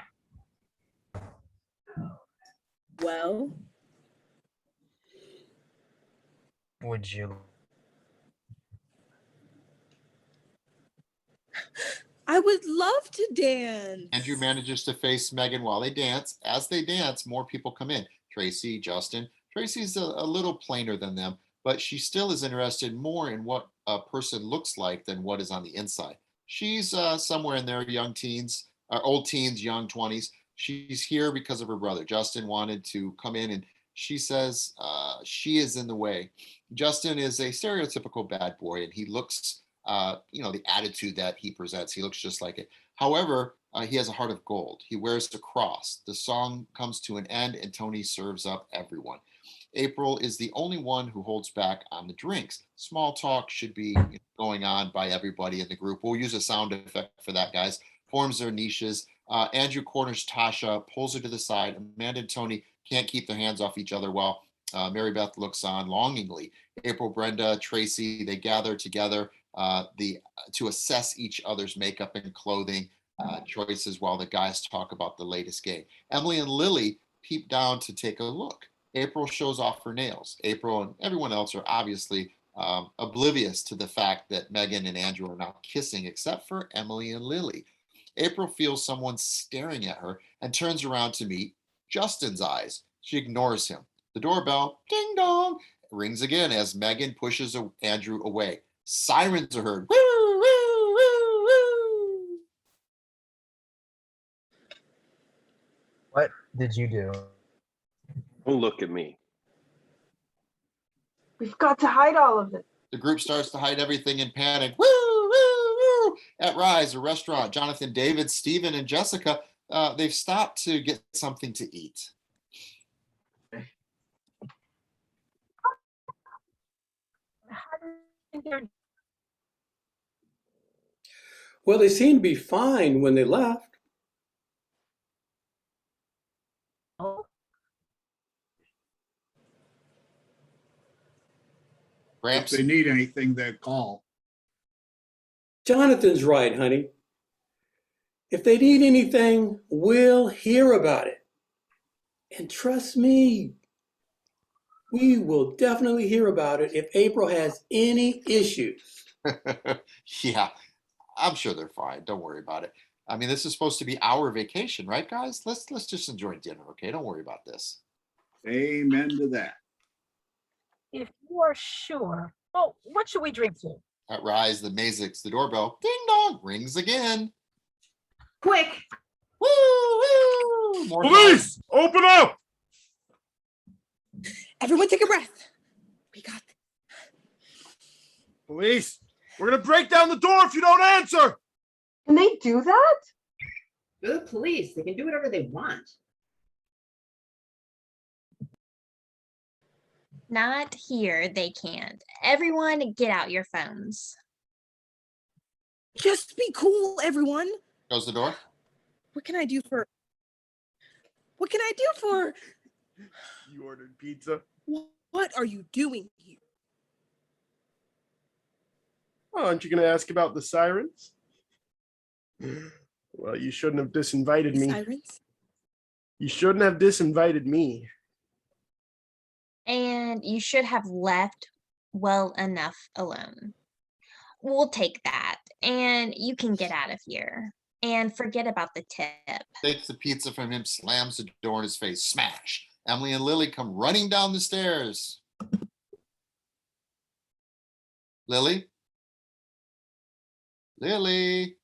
Well, Would you? I would love to dance. Andrew manages to face Megan while they dance. As they dance, more people come in. Tracy, Justin. Tracy's a little plainer than them, but she still is interested more in what a person looks like than what is on the inside. She's somewhere in their young teens, old teens, young 20s. She's here because of her brother. Justin wanted to come in, and she says she is in the way. Justin is a stereotypical bad boy, and he looks, the attitude that he presents, he looks just like it. However, he has a heart of gold. He wears the cross. The song comes to an end, and Tony serves up everyone. April is the only one who holds back on the drinks. Small talk should be going on by everybody in the group. We'll use a sound effect for that, guys. Forms their niches. Andrew corners Tasha, pulls her to the side. Amanda and Tony can't keep their hands off each other while Mary Beth looks on longingly. April, Brenda, Tracy, they gather together to assess each other's makeup and clothing choices while the guys talk about the latest game. Emily and Lily peep down to take a look. April shows off her nails. April and everyone else are obviously oblivious to the fact that Megan and Andrew are now kissing, except for Emily and Lily. April feels someone staring at her and turns around to meet Justin's eyes. She ignores him. The doorbell, ding dong, rings again as Megan pushes Andrew away. Sirens are heard. Woo, woo, woo, woo. What did you do? Don't look at me. We've got to hide all of it. The group starts to hide everything in panic. Woo, woo, woo. At Rise, a restaurant, Jonathan, David, Stephen, and Jessica, they've stopped to get something to eat. Well, they seemed to be fine when they left. If they need anything, they call. Jonathan's right, honey. If they need anything, we'll hear about it. And trust me, we will definitely hear about it if April has any issues. Yeah, I'm sure they're fine. Don't worry about it. I mean, this is supposed to be our vacation, right, guys? Let's just enjoy dinner, okay? Don't worry about this. Amen to that. If you are sure. Well, what should we drink to? At Rise, the Mazics, the doorbell, ding dong, rings again. Quick! Woo, woo! More Police, open up! Everyone take a breath. We got this. Police, we're gonna break down the door if you don't answer. Can they do that? They're the police. They can do whatever they want. Not here, they can't. Everyone get out your phones. Just be cool, everyone. Close the door. What can I do for? You ordered pizza. What are you doing here? Oh, aren't you gonna ask about the sirens? Well, you shouldn't have disinvited me. Sirens? You shouldn't have disinvited me. And you should have left well enough alone. We'll take that, and you can get out of here. And forget about the tip. Takes the pizza from him, slams the door in his face. Smash. Emily and Lily come running down the stairs. Lily? Lily?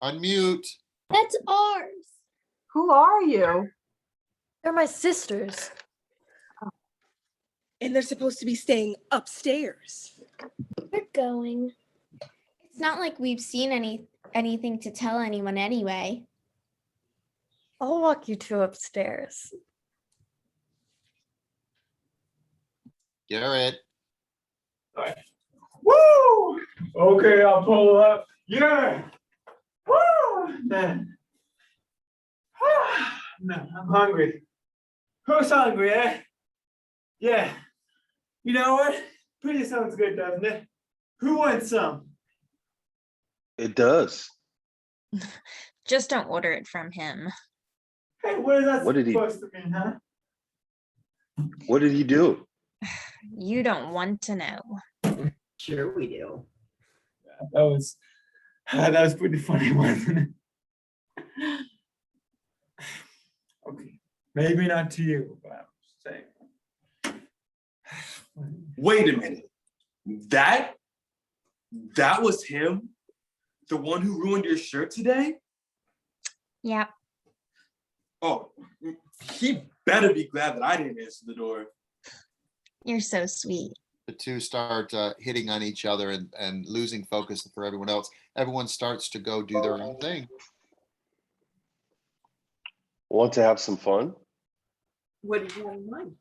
Unmute. That's ours. Who are you? They're my sisters. And they're supposed to be staying upstairs. We're going. It's not like we've seen anything to tell anyone anyway. I'll walk you two upstairs. Garrett. Woo! Okay, I'll pull up. Yeah. Woo! Man. Man, I'm hungry. Who's hungry, eh? Yeah. You know what? Pretty sounds good, doesn't it? Who wants some? It does. Just don't order it from him. Hey, what is that What did he- supposed to mean, huh? What did he do? You don't want to know. Sure we do. That was pretty funny, wasn't it? Okay, maybe not to you, but I'm saying. Wait a minute. That was him? The one who ruined your shirt today? Yep. Oh, he better be glad that I didn't answer the door. You're so sweet. The two start hitting on each other and losing focus for everyone else. Everyone starts to go do their own thing. Want to have some fun? What did you have in mind?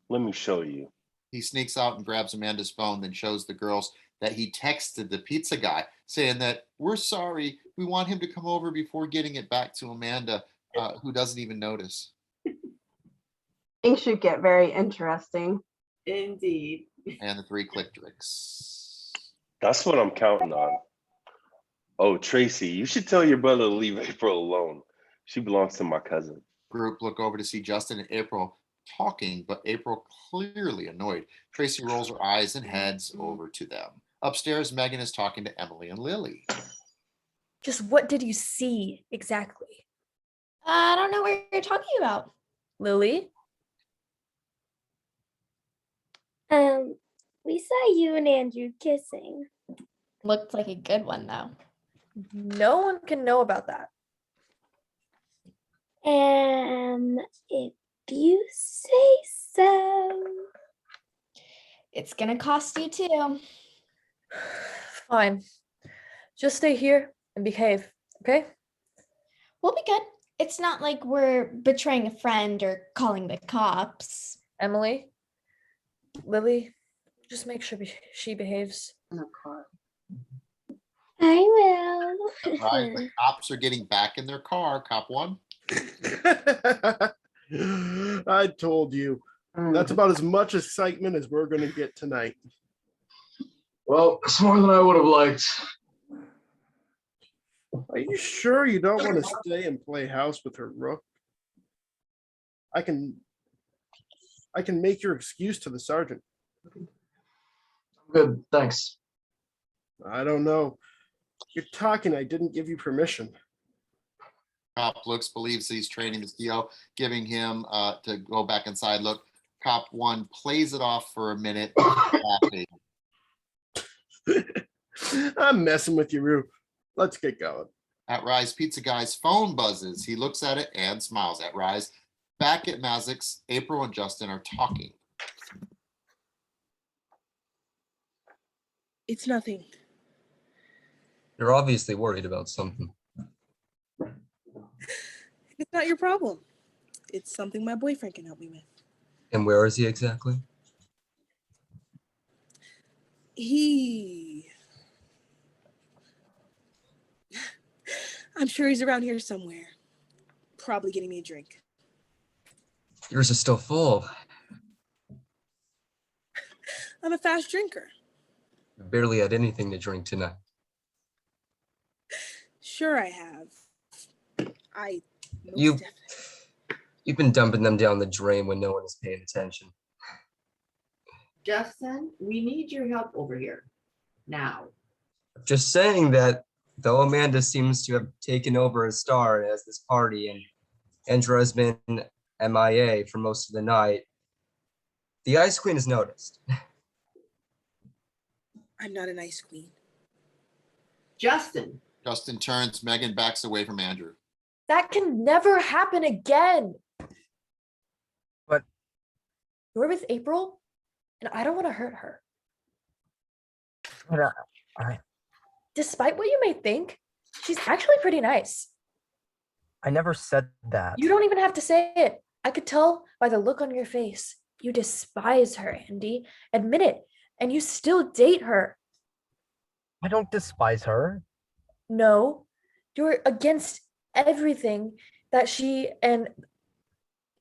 Let me show you. He sneaks out and grabs Amanda's phone, then shows the girls that he texted the pizza guy saying that we're sorry, we want him to come over before getting it back to Amanda, who doesn't even notice. Things should get very interesting. Indeed. And the three click drinks. That's what I'm counting on. Oh, Tracy, you should tell your brother to leave April alone. She belongs to my cousin. Group look over to see Justin and April talking, but April clearly annoyed. Tracy rolls her eyes and heads over to them. Upstairs, Megan is talking to Emily and Lily. Just what did you see exactly? I don't know what you're talking about. Lily? We saw you and Andrew kissing. Looked like a good one, though. No one can know about that. If you say so. It's gonna cost you too. Fine. Just stay here and behave, okay? We'll be good. It's not like we're betraying a friend or calling the cops. Emily, Lily, just make sure she behaves. I will. Right, the cops are getting back in their car. Cop one. I told you. That's about as much excitement as we're going to get tonight. Well, it's more than I would have liked. Are you sure you don't want to stay and play house with her, Rook? I can make your excuse to the sergeant. Good, thanks. I don't know. You're talking. I didn't give you permission. Cop looks, believes he's training the CO, giving him to go back inside. Look, cop one plays it off for a minute, laughing. I'm messing with you, Roo. Let's get going. At Rise, Pizza Guy's phone buzzes. He looks at it and smiles at Rise. Back at Mazik's, April and Justin are talking. It's nothing. You're obviously worried about something. It's not your problem. It's something my boyfriend can help me with. And where is he exactly? I'm sure he's around here somewhere. Probably getting me a drink. Yours is still full. I'm a fast drinker. You barely had anything to drink tonight. Sure I have. You've been dumping them down the drain when no one is paying attention. Justin, we need your help over here. Now. Just saying that though Amanda seems to have taken over as star as this party and Andrew has been MIA for most of the night, the Ice Queen has noticed. I'm not an ice queen. Justin. Justin turns, Megan backs away from Andrew. That can never happen again. But you're with April, and I don't want to hurt her. But Despite what you may think, she's actually pretty nice. I never said that. You don't even have to say it. I could tell by the look on your face. You despise her, Andy. Admit it, and you still date her. I don't despise her. No, you're against everything that she and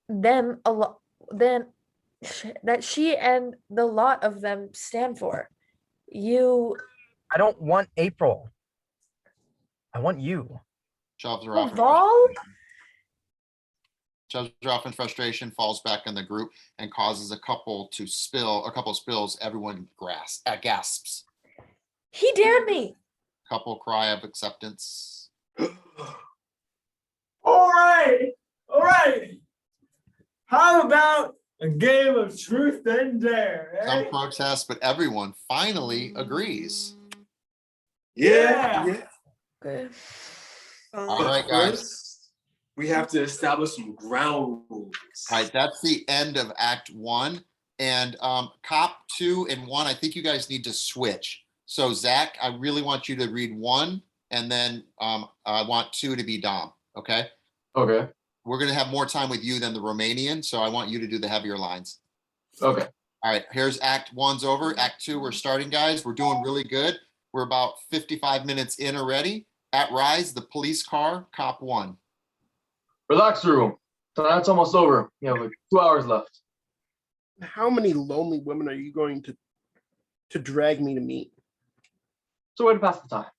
them that she and the lot of them stand for. I don't want April. I want you. Shoves her off. Shoves her off in frustration, falls back in the group, and causes a couple spills. Everyone gasps. He dared me. Couple cry of acceptance. All right. How about a game of truth and dare? Some protest, but everyone finally agrees. Yeah. All right, guys. we have to establish some ground rules. All right, that's the end of Act 1. And Cop 2 and 1, I think you guys need to switch. So Zach, I really want you to read 1, and then I want 2 to be Dom, okay? Okay. We're gonna have more time with you than the Romanian, so I want you to do the heavier lines. Okay. All right, here's Act 1's over. Act 2, we're starting, guys. We're doing really good. We're about 55 minutes in already. At Rise, the police car, Cop 1. Relax room. Tonight's almost over. You have like 2 hours left. How many lonely women are you going to drag me to meet? So way to pass the time.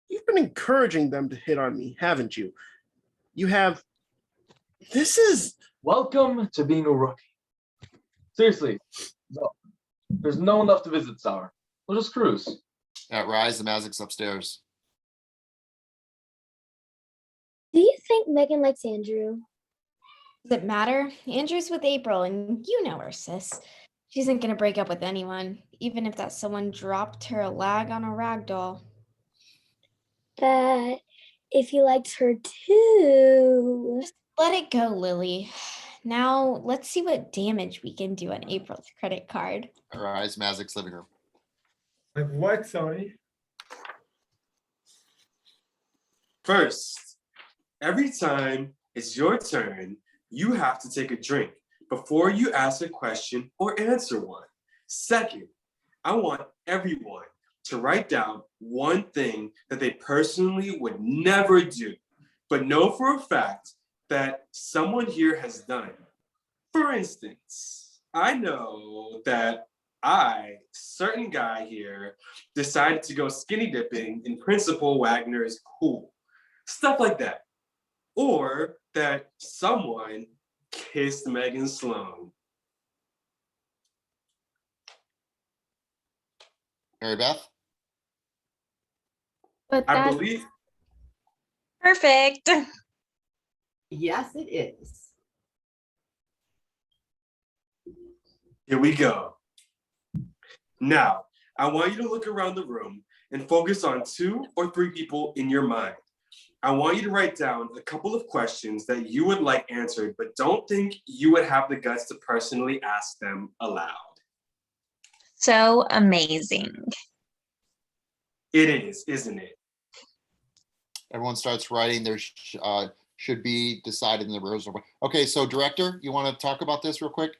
You've been encouraging them to hit on me, haven't you? You have. This is. Welcome to being a rookie. Seriously, no, there's no one left to visit this hour. We'll just cruise. At Rise, the Mazic's upstairs. Do you think Megan likes Andrew? Does it matter? Andrew's with April, and you know her, sis. She isn't gonna break up with anyone, even if that someone dropped her a lag on a rag doll. But if he likes her too. Let it go, Lily. Now let's see what damage we can do on April's credit card. At Rise, Mazic's living room. Like what, Sony? First, every time it's your turn, you have to take a drink before you ask a question or answer one. Second, I want everyone to write down one thing that they personally would never do, but know for a fact that someone here has done. For instance, I know that certain guy here, decided to go skinny dipping in Principal Wagner's pool. Stuff like that. Or that someone kissed Megan Sloan. Mary Beth? But I believe. Perfect. Yes, it is. Here we go. Now, I want you to look around the room and focus on 2 or 3 people in your mind. I want you to write down a couple of questions that you would like answered, but don't think you would have the guts to personally ask them aloud. So amazing. It is, isn't it? Everyone starts writing. There should be decided in the rehearsal. Okay, so director, you want to talk about this real quick?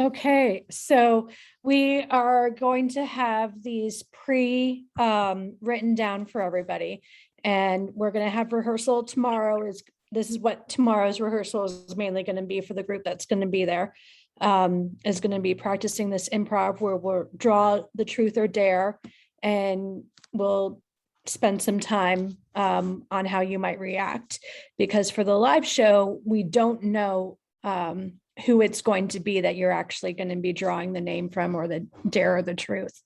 Okay, so we are going to have these written down for everybody. And we're going to have rehearsal tomorrow. This is what tomorrow's rehearsal is mainly going to be for the group that's going to be there. Is going to be practicing this improv where we'll draw the truth or dare, and we'll spend some time on how you might react. Because for the live show, we don't know who it's going to be that you're actually going to be drawing the name from, or the dare or the truth.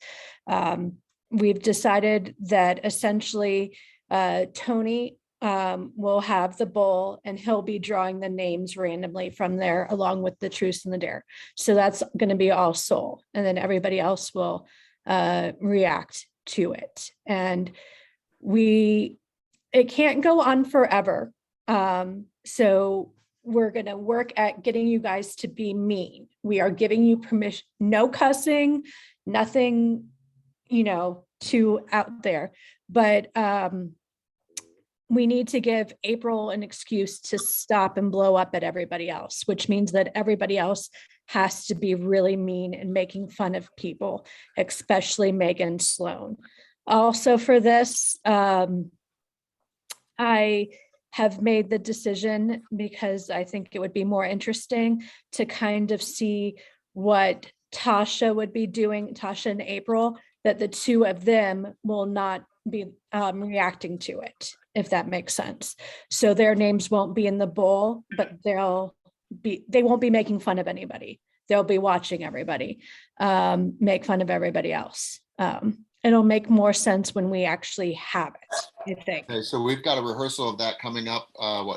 We've decided that essentially Tony will have the bowl, and he'll be drawing the names randomly from there along with the truth and the dare. So that's going to be all soul, and then everybody else will react to it. And it can't go on forever. So we're going to work at getting you guys to be mean. We are giving you permission, no cussing, nothing, too out there, but we need to give April an excuse to stop and blow up at everybody else, which means that everybody else has to be really mean and making fun of people, especially Megan Sloan. Also for this, I have made the decision, because I think it would be more interesting to kind of see what Tasha would be doing, Tasha and April, that the 2 of them will not be reacting to it, if that makes sense. So their names won't be in the bowl, but they won't be making fun of anybody. They'll be watching everybody make fun of everybody else. It'll make more sense when we actually have it, I think. Okay, so we've got a rehearsal of that coming up,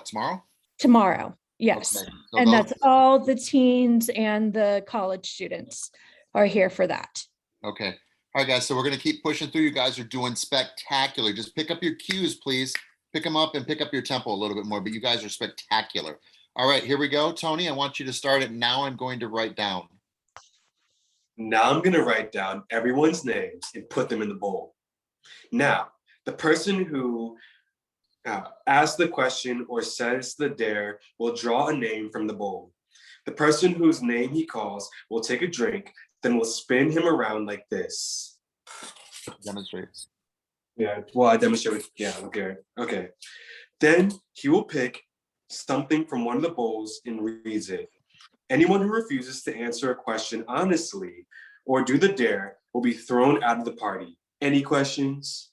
tomorrow? Tomorrow, yes. Okay, so And those- that's all the teens and the college students are here for that. Okay. All right, guys, so we're going to keep pushing through. You guys are doing spectacular. Just pick up your cues, please. pick them up and pick up your tempo a little bit more, but you guys are spectacular. All right, here we go. Tony, I want you to start it. Now I'm going to write down. Now I'm gonna write down everyone's names and put them in the bowl. Now, the person who asks the question or says the dare will draw a name from the bowl. The person whose name he calls will take a drink, then we'll spin him around like this. Demonstrate. Yeah, well, I demonstrate. Yeah, okay. Okay. Then he will pick something from one of the bowls and reads it. Anyone who refuses to answer a question honestly or do the dare will be thrown out of the party. Any questions?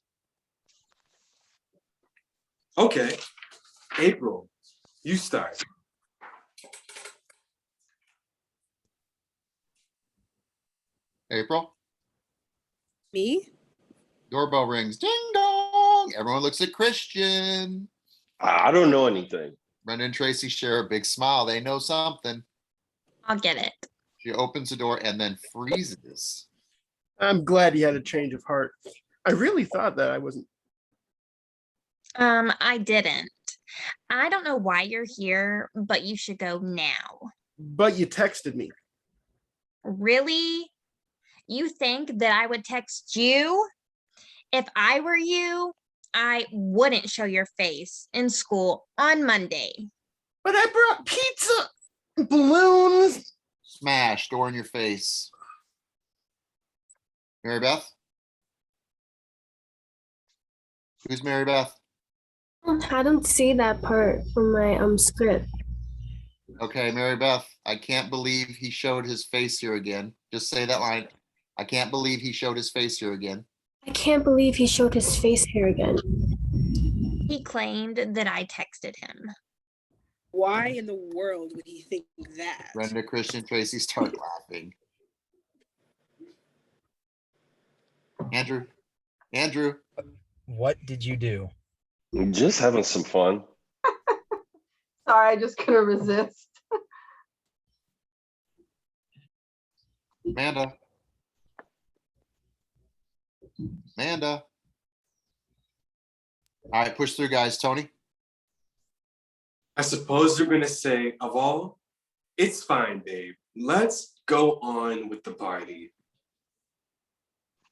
Okay. April, you start. April? Me? Doorbell rings. Ding dong. Everyone looks at Christian. I don't know anything. Brenda and Tracy share a big smile. They know something. I'll get it. She opens the door and then freezes. I'm glad he had a change of heart. I really thought that I wasn't. I didn't. I don't know why you're here, but you should go now. But you texted me. Really? You think that I would text you? If I were you, I wouldn't show your face in school on Monday. But I brought pizza, balloons. Smash, door in your face. Mary Beth? Who's Mary Beth? I don't see that part from my script. Okay, Mary Beth, I can't believe he showed his face here again. Just say that line. I can't believe he showed his face here again. I can't believe he showed his face here again. He claimed that I texted him. Why in the world would he think that? Brenda, Christian, Tracy start laughing. Andrew. What did you do? Just having some fun. Sorry, I just couldn't resist. Amanda. All right, push through, guys. Tony. I suppose you're gonna say, of all, it's fine, babe. Let's go on with the party.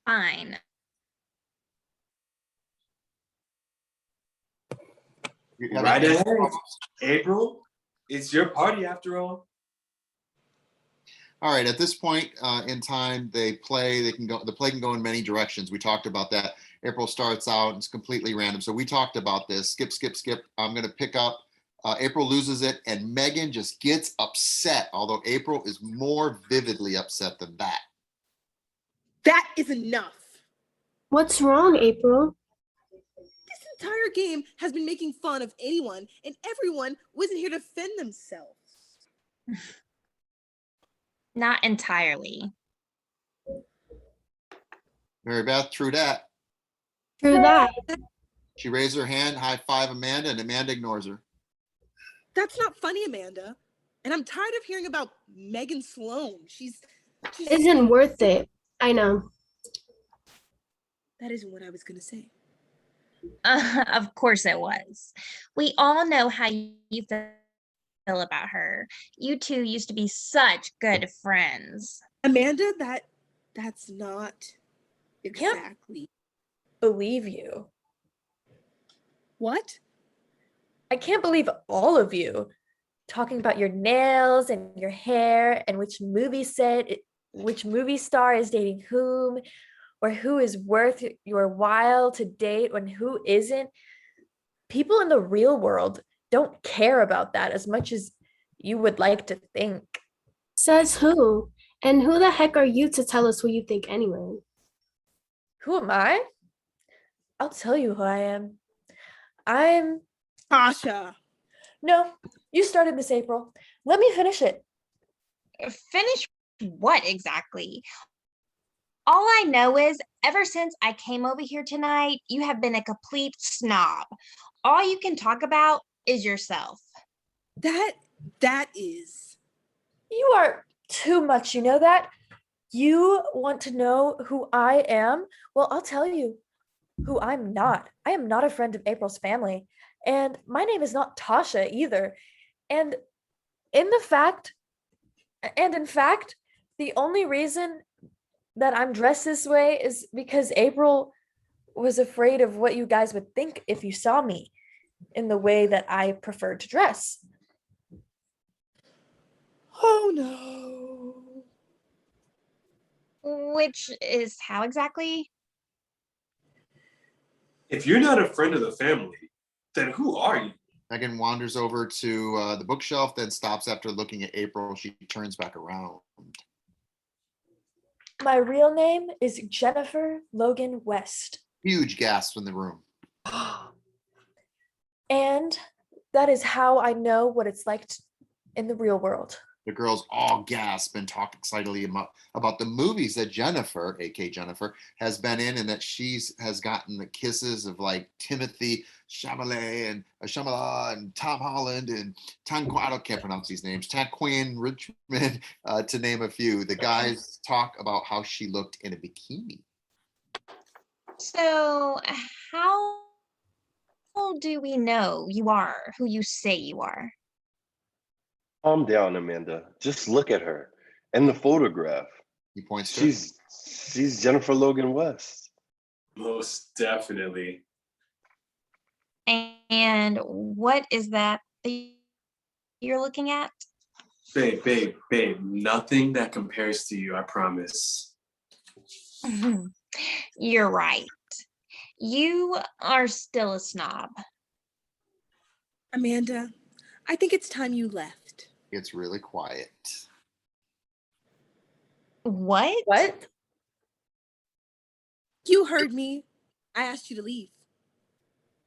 Fine. Right ahead. April, it's your party after all. All right, at this point in time, the play can go in many directions. We talked about that. April starts out, it's completely random. So we talked about this, skip. I'm gonna pick up, April loses it and Megan just gets upset, although April is more vividly upset than that. That is enough. What's wrong, April? This entire game has been making fun of anyone and everyone wasn't here to defend themselves. Not entirely. Mary Beth, true that. True that. She raised her hand, high five Amanda, and Amanda ignores her. That's not funny, Amanda. And I'm tired of hearing about Megan Sloan. She's Isn't worth it. I know. That isn't what I was gonna say. Of course it was. We all know how you feel about her. You two used to be such good friends. Amanda, that's not exactly. Believe you. What? I can't believe all of you talking about your nails and your hair and which movie star is dating whom, or who is worth your while to date and who isn't. People in the real world don't care about that as much as you would like to think. Says who? And who the heck are you to tell us who you think anyway? Who am I? I'll tell you who I am. I'm Tasha. No, you started this, April. Let me finish it. Finish what exactly? All I know is ever since I came over here tonight, you have been a complete snob. All you can talk about is yourself. That is. You are too much, you know that? You want to know who I am? Well, I'll tell you. who I'm not. I am not a friend of April's family. And my name is not Tasha either. And in fact, the only reason that I'm dressed this way is because April was afraid of what you guys would think if you saw me in the way that I prefer to dress. Oh no. Which is how exactly? If you're not a friend of the family, then who are you? Megan wanders over to the bookshelf, then stops after looking at April. She turns back around. My real name is Jennifer Logan West. Huge gasp in the room. And that is how I know what it's like in the real world. The girls all gasp and talk excitedly about the movies that Jennifer, aka Jennifer, has been in, and that has gotten the kisses of like Timothy Chalamet and Tom Holland and I can't pronounce these names, Taquin Richmond, to name a few. The guys talk about how she looked in a bikini. So how do we know you are who you say you are? Calm down, Amanda. Just look at her and the photograph. He points to she's Jennifer Logan West. Most definitely. And what is that you're looking at? Babe, nothing that compares to you, I promise. You're right. You are still a snob. Amanda, I think it's time you left. It's really quiet. What? What? You heard me. I asked you to leave.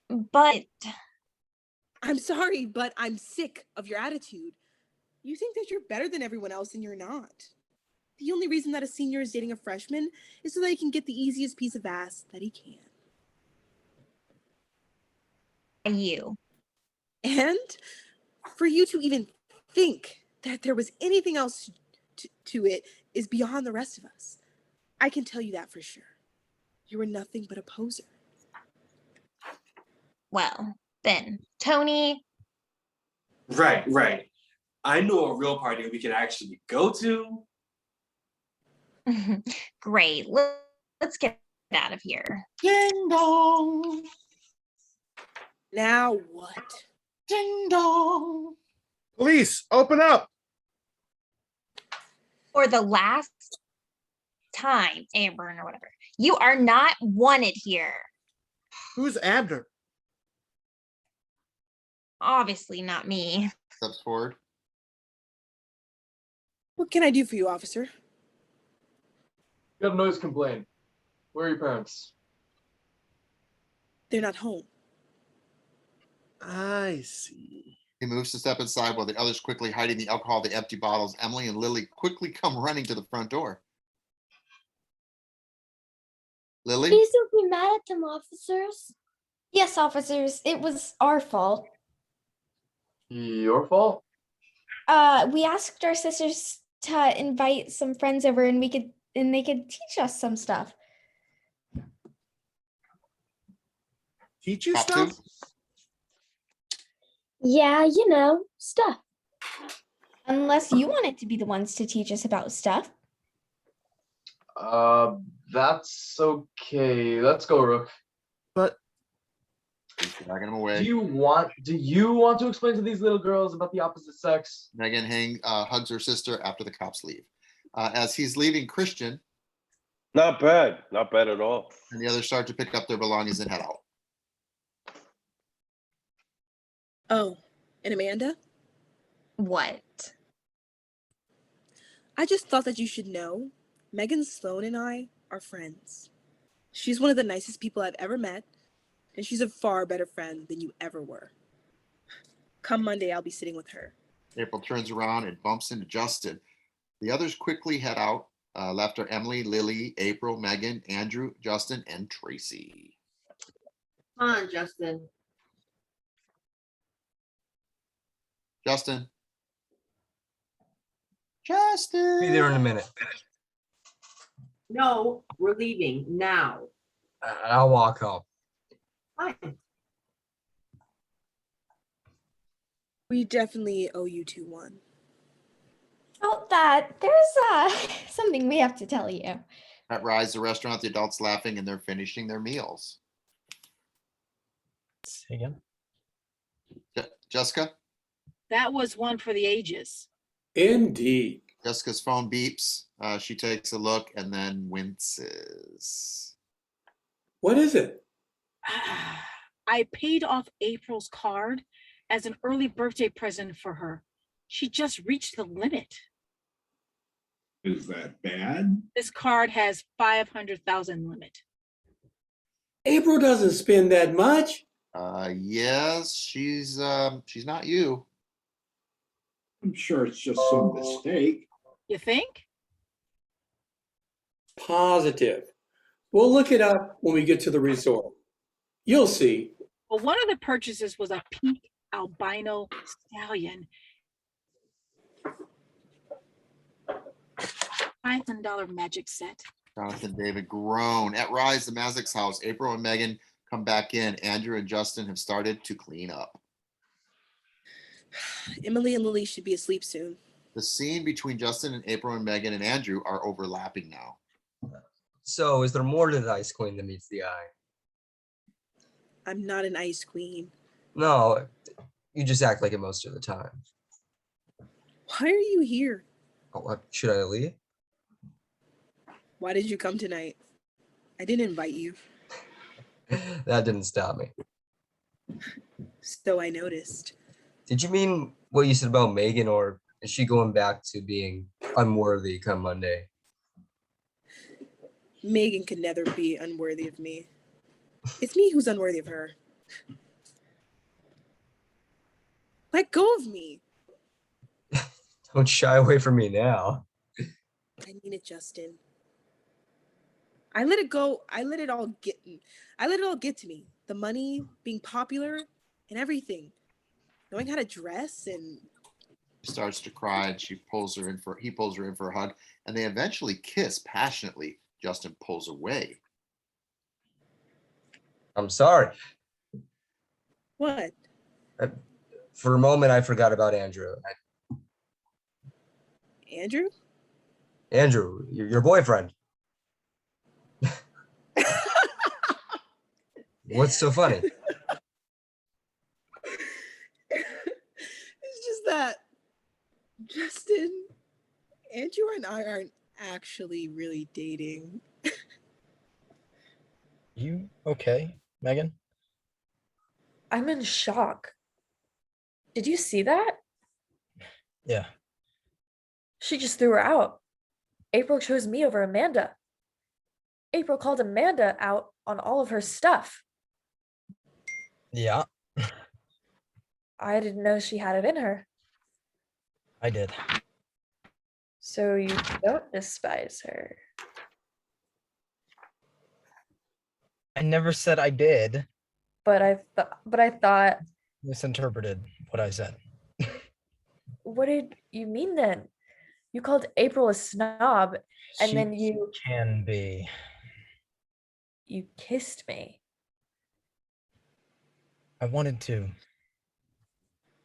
But I'm sorry, but I'm sick of your attitude. You think that you're better than everyone else and you're not. The only reason that a senior is dating a freshman is so that he can get the easiest piece of ass that he can. You. And for you to even think that there was anything else to it is beyond the rest of us. I can tell you that for sure. You were nothing but a poser. Well, then, Tony. Right. I know a real party we can actually go to. Great. Let's get out of here. Ding dong. Now what? Ding dong. Police, open up. For the last time, Amber or whatever, you are not wanted here. Who's Abner? Obviously not me. Steps forward. What can I do for you, officer? Got a noise complaint. Where are your parents? They're not home. I see. He moves to step inside while the others quickly hiding the alcohol, the empty bottles. Emily and Lily quickly come running to the front door. Lily? Please don't be mad at them, officers. Yes, officers, it was our fault. Your fault? We asked our sisters to invite some friends over and they could teach us some stuff. Teach you Top stuff? two? Yeah, you know, stuff. Unless you wanted to be the ones to teach us about stuff. That's okay. Let's go, Rook. But He's dragging him away. Do you want to explain to these little girls about the opposite sex? Megan hugs her sister after the cops leave. As he's leaving, Christian Not bad at all. and the others start to pick up their belongings and head out. Oh, and Amanda? What? I just thought that you should know Megan Sloan and I are friends. She's one of the nicest people I've ever met, and she's a far better friend than you ever were. Come Monday, I'll be sitting with her. April turns around and bumps into Justin. The others quickly head out. Left are Emily, Lily, April, Megan, Andrew, Justin, and Tracy. Come on, Justin. Justin. Be there in a minute. No, we're leaving now. I'll walk home. Fine. We definitely owe you 2-1. About that, there's something we have to tell you. At Rise, the restaurant, the adults laughing and they're finishing their meals. Say again. Jessica? That was one for the ages. Indeed. Jessica's phone beeps. She takes a look and then winces. What is it? I paid off April's card as an early birthday present for her. She just reached the limit. Is that bad? This card has 500,000 limit. April doesn't spend that much. Yes, she's not you. I'm sure it's just some mistake. You think? Positive. We'll look it up when we get to the resort. You'll see. Well, one of the purchases was a pink albino stallion. $500 magic set. Jonathan David groan. At Rise, the Mazik's house, April and Megan come back in. Andrew and Justin have started to clean up. Emily and Lily should be asleep soon. The scene between Justin and April and Megan and Andrew are overlapping now. So is there more to the ice queen than meets the eye? I'm not an ice queen. No, you just act like it most of the time. Why are you here? Oh, should I leave? Why did you come tonight? I didn't invite you. That didn't stop me. So I noticed. Did you mean what you said about Megan, or is she going back to being unworthy come Monday? Megan could never be unworthy of me. It's me who's unworthy of her. Let go of me. Don't shy away from me now. I mean it, Justin. I let it go. I let it all get to me. The money, being popular, and everything. Knowing how to dress and She starts to cry and he pulls her in for a hug, and they eventually kiss passionately. Justin pulls away. I'm sorry. what? For a moment, I forgot about Andrew. Andrew? Andrew, your boyfriend. What's so funny? It's just that Justin, Andrew and I aren't actually really dating. You okay, Megan? I'm in shock. Did you see that? Yeah. She just threw her out. April chose me over Amanda. April called Amanda out on all of her stuff. Yeah, I didn't know she had it in her. I did. So you don't despise her. I never said I did. But I thought, Misinterpreted what I said. what did you mean then? You called April a snob and She then you can be. kissed me. I wanted to.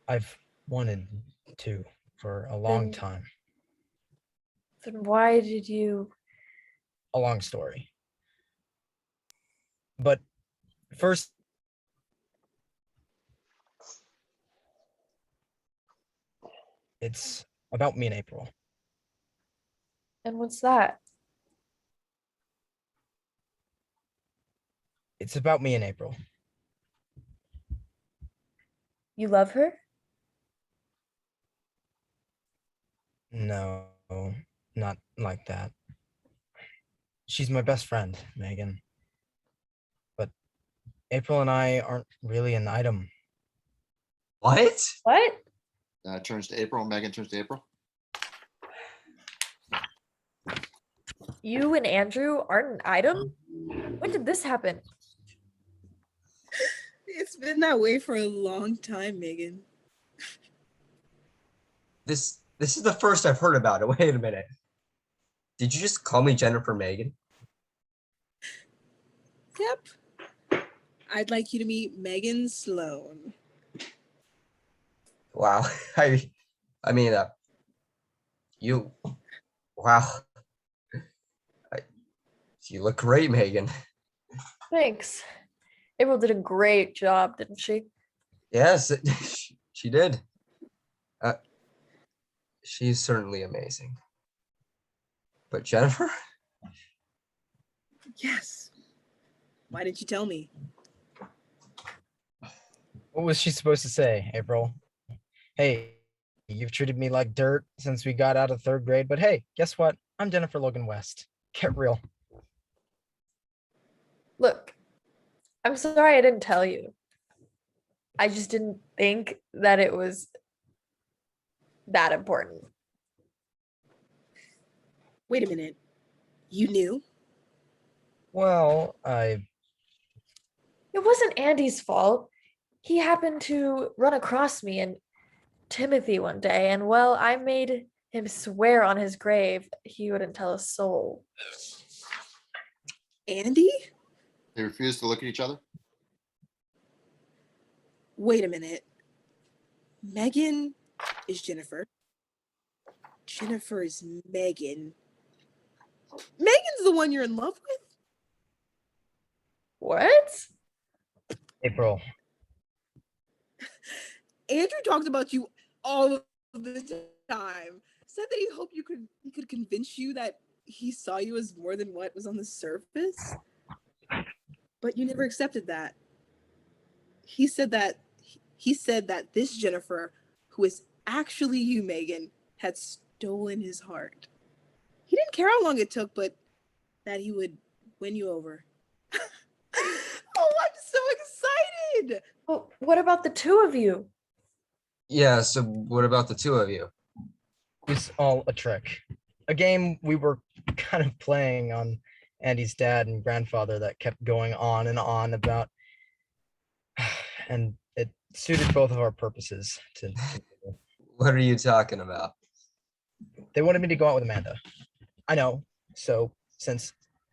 I've wanted to for a long Then- time. Then why did you? A long story. But first, it's about me and April. And what's that? It's about me and April. You love her? No, not like that. She's my best friend, Megan. But April and I aren't really an item. What? What? Turns to April. Megan turns to April. You and Andrew aren't an item? When did this happen? It's been that way for a long time, Megan. This is the first I've heard about it. Wait a minute. Did you just call me Jennifer Megan? Yep. I'd like you to meet Megan Sloan. Wow. I mean, you, wow. I, you look great, Megan. Thanks. April did a great job, didn't she? Yes, she did. She's certainly amazing. But Jennifer? Yes. Why didn't you tell me? What was she supposed to say, April? Hey, you've treated me like dirt since we got out of 3rd grade, but hey, guess what? I'm Jennifer Logan West. Get real. Look, I'm sorry I didn't tell you. I just didn't think that it was that important. Wait a minute. You knew? Well, It wasn't Andy's fault. He happened to run across me and Timothy one day, and well, I made him swear on his grave he wouldn't tell a soul. Andy? They refuse to look at each other. Wait a minute. Megan is Jennifer. Jennifer is Megan. Megan's the one you're in love with? What? April. Andrew talked about you all of the time. Said that he hoped he could convince you that he saw you as more than what was on the surface. But you never accepted that. He said that this Jennifer, who is actually you, Megan, had stolen his heart. He didn't care how long it took, but that he would win you over. Oh, I'm so excited! Well, what about the two of you? Yeah, so what about the two of you? It's all a trick. A game we were kind of playing on Andy's dad and grandfather that kept going on and on about, and it suited both of our purposes to What are you talking about? They wanted me to go out with Amanda. I know. So since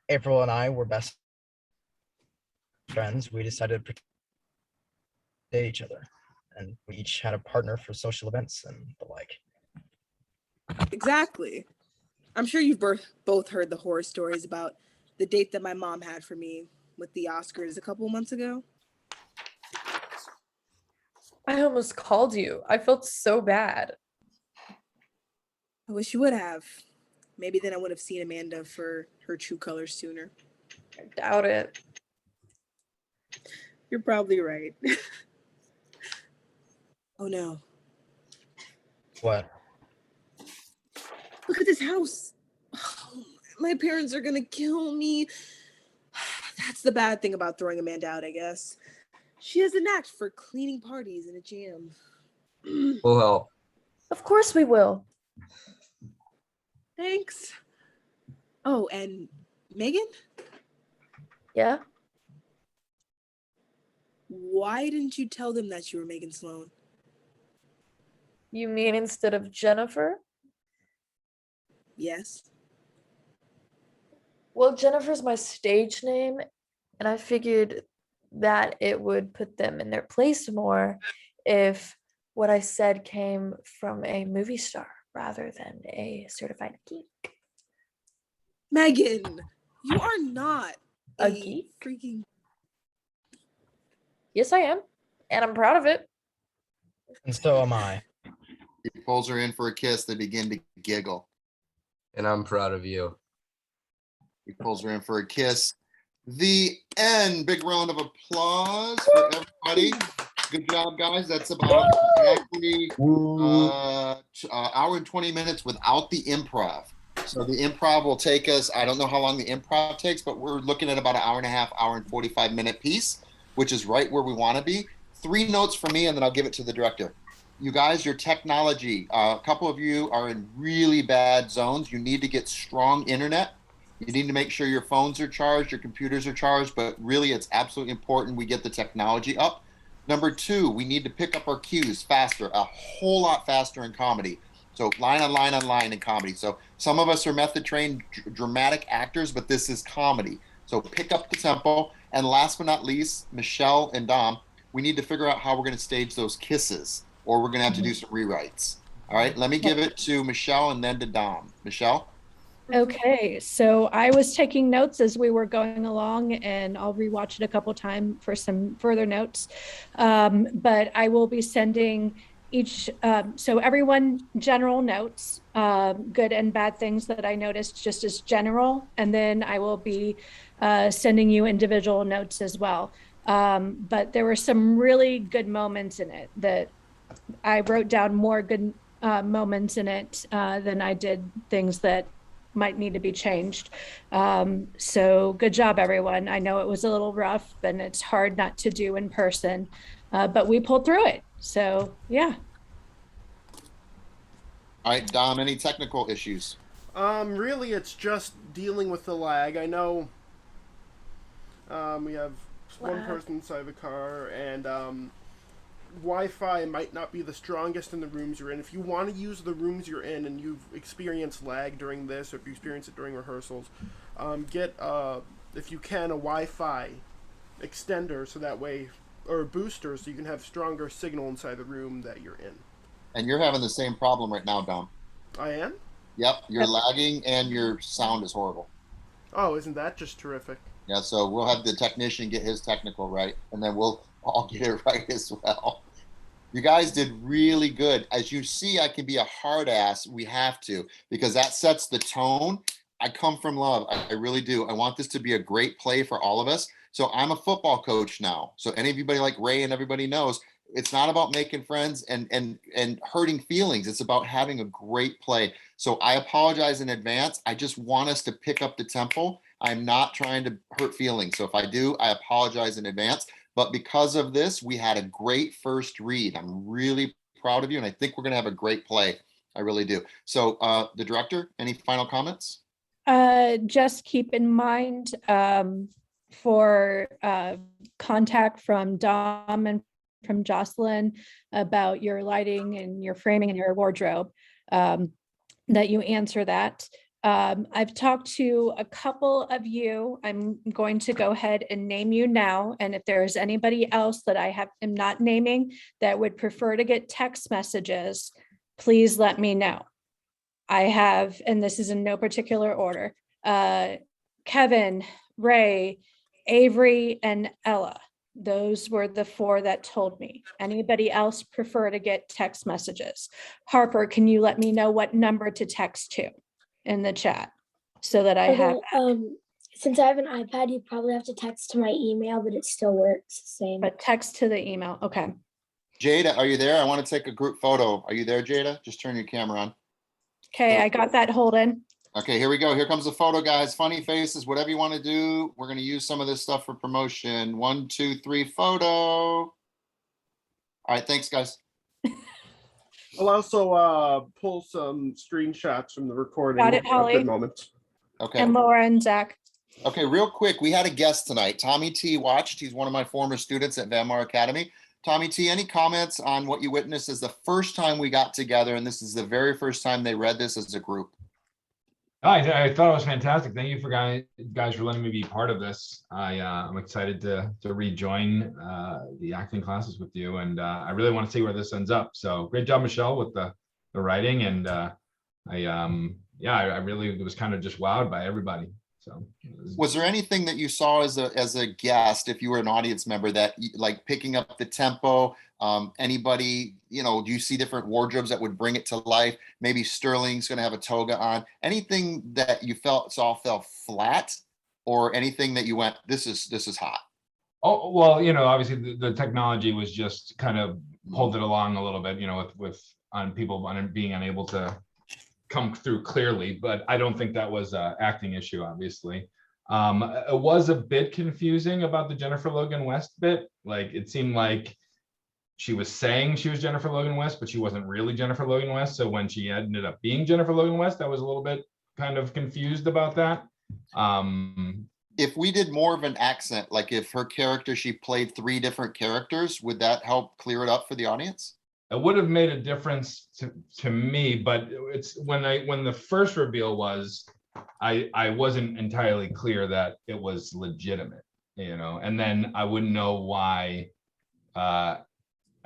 April and I were best friends, we decided to date each other. And we each had a partner for social events and the like. Exactly. I'm sure you've both heard the horror stories about the date that my mom had for me with the Oscars a couple months ago. I almost called you. I felt so bad. I wish you would have. Maybe then I would have seen Amanda for her true colors sooner. I doubt it. You're probably right. Oh no. What? Look at this house. Oh, my parents are gonna kill me. That's the bad thing about throwing Amanda out, I guess. She has a knack for cleaning parties in a jam. We'll help. Of course we will. Thanks. Oh, and Megan? Yeah? Why didn't you tell them that you were Megan Sloan? You mean instead of Jennifer? Yes. Well, Jennifer's my stage name, and I figured that it would put them in their place more if what I said came from a movie star rather than a certified geek. Megan, you are not A geek? freaking... Yes, I am, and I'm proud of it. And so am I. He pulls her in for a kiss. They begin to giggle. And I'm proud of you. He pulls her in for a kiss. The end. Big round of applause for everybody. Good job, guys. That's about exactly hour and 20 minutes without the improv. So the improv will take us, I don't know how long the improv takes, but we're looking at about an hour and a half, hour and 45-minute piece, which is right where we want to be. 3 notes from me, and then I'll give it to the director. You guys, your technology, a couple of you are in really bad zones. You need to get strong internet. You need to make sure your phones are charged, your computers are charged, but really it's absolutely important we get the technology up. Number 2, we need to pick up our cues faster, a whole lot faster in comedy. So line on line on line in comedy. So some of us are method trained dramatic actors, but this is comedy. So pick up the tempo. And last but not least, Michelle and Dom, we need to figure out how we're going to stage those kisses, or we're going to have to do some rewrites. All right, let me give it to Michelle and then to Dom. Michelle? Okay, so I was taking notes as we were going along, and I'll rewatch it a couple times for some further notes. But I will be sending each, so everyone general notes, good and bad things that I noticed just as general, and then I will be sending you individual notes as well. But there were some really good moments in it that I wrote down more good moments in it than I did things that might need to be changed. So good job, everyone. I know it was a little rough and it's hard not to do in person, but we pulled through it. So yeah. All right, Dom, any technical issues? Really, it's just dealing with the lag. I know we have one person inside the car, and Wi-Fi might not be the strongest in the rooms you're in. If you want to use the rooms you're in and you've experienced lag during this, or if you experience it during rehearsals, get, if you can, a Wi-Fi extender, so that way, or a booster, so you can have stronger signal inside the room that you're in. And you're having the same problem right now, Dom. I am? Yep, you're lagging and your sound is horrible. Oh, isn't that just terrific? Yeah, so we'll have the technician get his technical right, and then we'll all get it right as well. You guys did really good. As you see, I can be a hard ass. We have to, because that sets the tone. I come from love. I really do. I want this to be a great play for all of us. So I'm a football coach now. So anybody like Ray and everybody knows, it's not about making friends and hurting feelings. It's about having a great play. So I apologize in advance. I just want us to pick up the tempo. I'm not trying to hurt feelings. So if I do, I apologize in advance. But because of this, we had a great first read. I'm really proud of you, and I think we're going to have a great play. I really do. So the director, any final comments? Just keep in mind for contact from Dom and from Jocelyn about your lighting and your framing and your wardrobe, that you answer that. I've talked to a couple of you. I'm going to go ahead and name you now. And if there is anybody else that I am not naming that would prefer to get text messages, please let me know. I have, and this is in no particular order, Kevin, Ray, Avery, and Ella. Those were the 4 that told me. Anybody else prefer to get text messages? Harper, can you let me know what number to text to in the chat so that I have? Since I have an iPad, you probably have to text to my email, but it still works the same. But text to the email. Okay. Jada, are you there? I want to take a group photo. Are you there, Jada? Just turn your camera on. Okay, I got that, Holden. Okay, here we go. Here comes the photo, guys. Funny faces, whatever you want to do. We're going to use some of this stuff for promotion. 1, 2, 3, photo. All right, thanks, guys. I'll also pull some screenshots from the recording. Got it, Holly. Good moments. Okay. And Laura and Zach. Okay, real quick. We had a guest tonight. Tommy T watched. He's one of my former students at Van Mar Academy. Tommy T, any comments on what you witnessed as the first time we got together, and this is the very first time they read this as a group? I thought it was fantastic. Thank you for guys for letting me be part of this. I'm excited to rejoin the acting classes with you, and I really want to see where this ends up. So great job, Michelle, with the writing, and I really was kind of just wowed by everybody. So was there anything that you saw as a guest, if you were an audience member, that like picking up the tempo? Anybody, do you see different wardrobes that would bring it to life? Maybe Sterling's going to have a toga on. Anything that you felt flat, or anything that you went, this is hot? Oh, well, obviously the technology was just kind of pulled it along a little bit, with people being unable to come through clearly, but I don't think that was an acting issue, obviously. It was a bit confusing about the Jennifer Logan West bit. Like, it seemed like she was saying she was Jennifer Logan West, but she wasn't really Jennifer Logan West. So when she ended up being Jennifer Logan West, I was a little bit kind of confused about that. If we did more of an accent, like if her character, she played 3 different characters, would that help clear it up for the audience? It would have made a difference to me, but it's when the first reveal was, I wasn't entirely clear that it was legitimate. you know, and then I wouldn't know why, I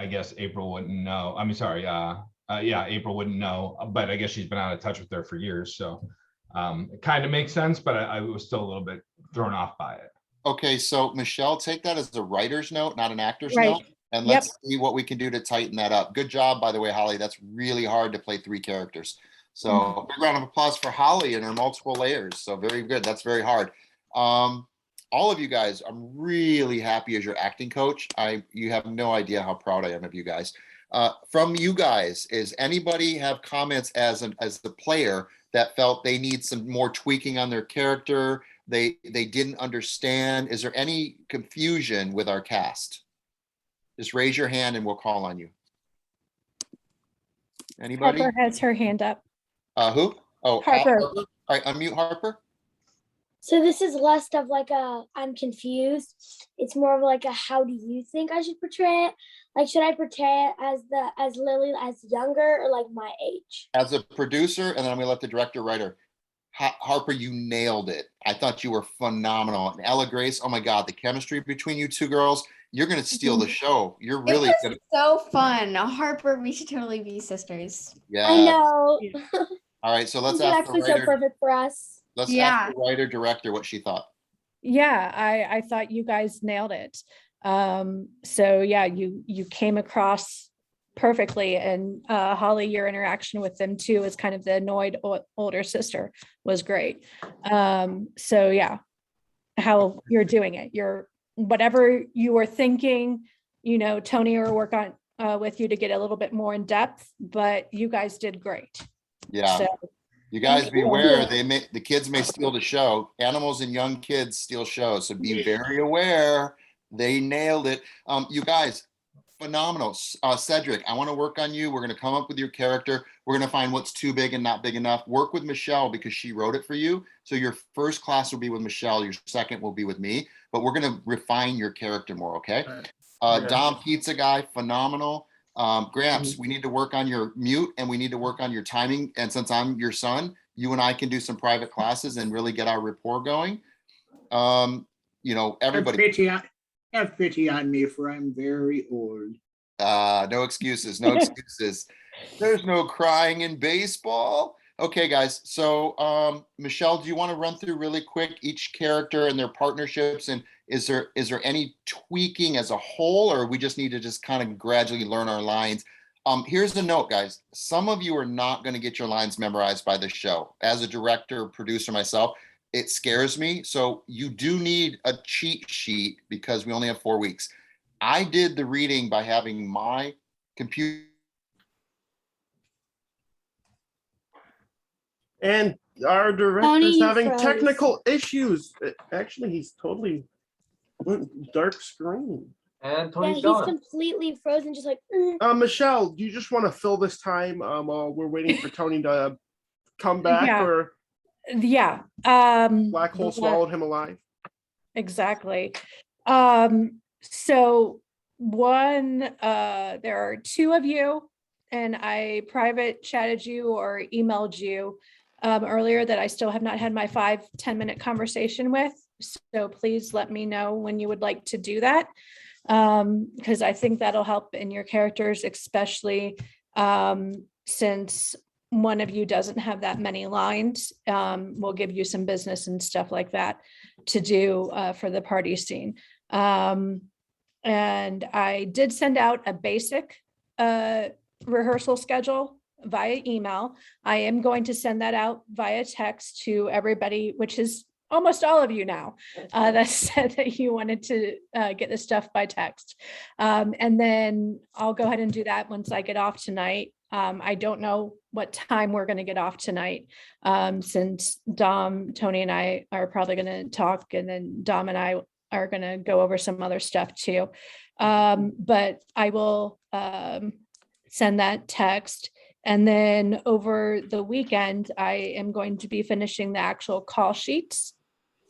guess April wouldn't know. I mean, sorry, yeah, April wouldn't know, but I guess she's been out of touch with her for years. So it kind of makes sense, but I was still a little bit thrown off by it. Okay, so Michelle, take that as a writer's note, not an actor's Right. note. And Yep. let's see what we can do to tighten that up. Good job, by the way, Holly. That's really hard to play 3 characters. So big round of applause for Holly and her multiple layers. So very good. That's very hard. All of you guys, I'm really happy as your acting coach. You have no idea how proud I am of you guys. From you guys, is anybody have comments as the player that felt they need some more tweaking on their character? They didn't understand. Is there any confusion with our cast? Just raise your hand and we'll call on you. Anybody? Harper has her hand up. Who? Oh, Harper. Harper. All right, unmute Harper. So this is less of like a I'm confused. It's more of like a how do you think I should portray it? Like should I portray it as Lily as younger or like my age? As a producer, and then I'm gonna let the director writer. Harper, you nailed it. I thought you were phenomenal. And Ella Grace, oh my God, the chemistry between you two girls, you're gonna steal the show. You're really It gonna. was so fun. Harper, we should totally be sisters. Yeah. I know. All right, so let's This is ask the actually so writer. perfect for us. Let's ask the writer director what she thought. Yeah, I thought you guys nailed it. So yeah, you came across perfectly, and Holly, your interaction with them too as kind of the annoyed older sister was great. So yeah, how you're doing it, you're whatever you were thinking, you know, Tony will work on with you to get a little bit more in depth, but you guys did great. Yeah. So, you guys beware, the kids may steal the show. Animals and young kids steal shows, so be very aware. They nailed it. You guys, phenomenal. Cedric, I want to work on you. We're going to come up with your character. We're going to find what's too big and not big enough. Work with Michelle because she wrote it for you. So your first class will be with Michelle. Your second will be with me. But we're going to refine your character more, okay? Dom Pizza Guy, phenomenal. Gramps, we need to work on your mute and we need to work on your timing. And since I'm your son, you and I can do some private classes and really get our rapport going. You know, everybody. Have pity on me, for I'm very old. No excuses, no excuses. There's no crying in baseball. Okay, guys. So, Michelle, do you want to run through really quick each character and their partnerships? And is there any tweaking as a whole, or we just need to just kind of gradually learn our lines? Here's the note, guys. Some of you are not going to get your lines memorized by the show. As a director, producer myself, it scares me. So you do need a cheat sheet because we only have 4 weeks. I did the reading by having my computer. And our director's Tony having froze. technical issues. Actually, he's totally went dark screen. And Yeah, Tony's he's gone. completely frozen, just like. Michelle, do you just want to fill this time while we're waiting for Tony to come back, Yeah. or yeah. black hole swallowed him alive? Exactly. So one, there are 2 of you, and I private chatted you or emailed you earlier that I still have not had my 5-10 minute conversation with. So please let me know when you would like to do that, because I think that'll help in your characters, especially since one of you doesn't have that many lines. We'll give you some business and stuff like that to do for the party scene. And I did send out a basic rehearsal schedule via email. I am going to send that out via text to everybody, which is almost all of you now, that said that you wanted to get this stuff by text. And then I'll go ahead and do that once I get off tonight. I don't know what time we're going to get off tonight, since Dom, Tony, and I are probably going to talk, and then Dom and I are going to go over some other stuff too. But I will send that text. And then over the weekend, I am going to be finishing the actual call sheets.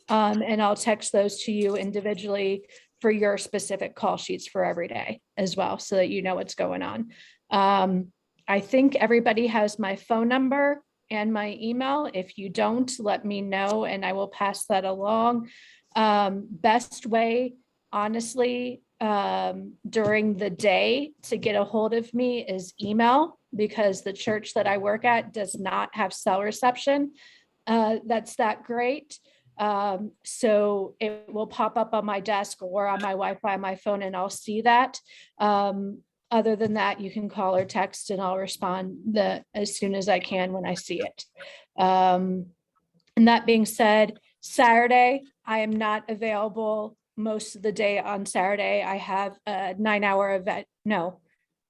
And I'll text those to you individually for your specific call sheets for every day as well, so that you know what's going on. I think everybody has my phone number and my email. If you don't, let me know and I will pass that along. Best way, honestly, during the day to get a hold of me is email, because the church that I work at does not have cell reception. That's that great. So it will pop up on my desk or on my Wi-Fi on my phone, and I'll see that. Other than that, you can call or text, and I'll respond as soon as I can when I see it. And that being said, Saturday, I am not available most of the day on Saturday. I have a 9-hour event, no,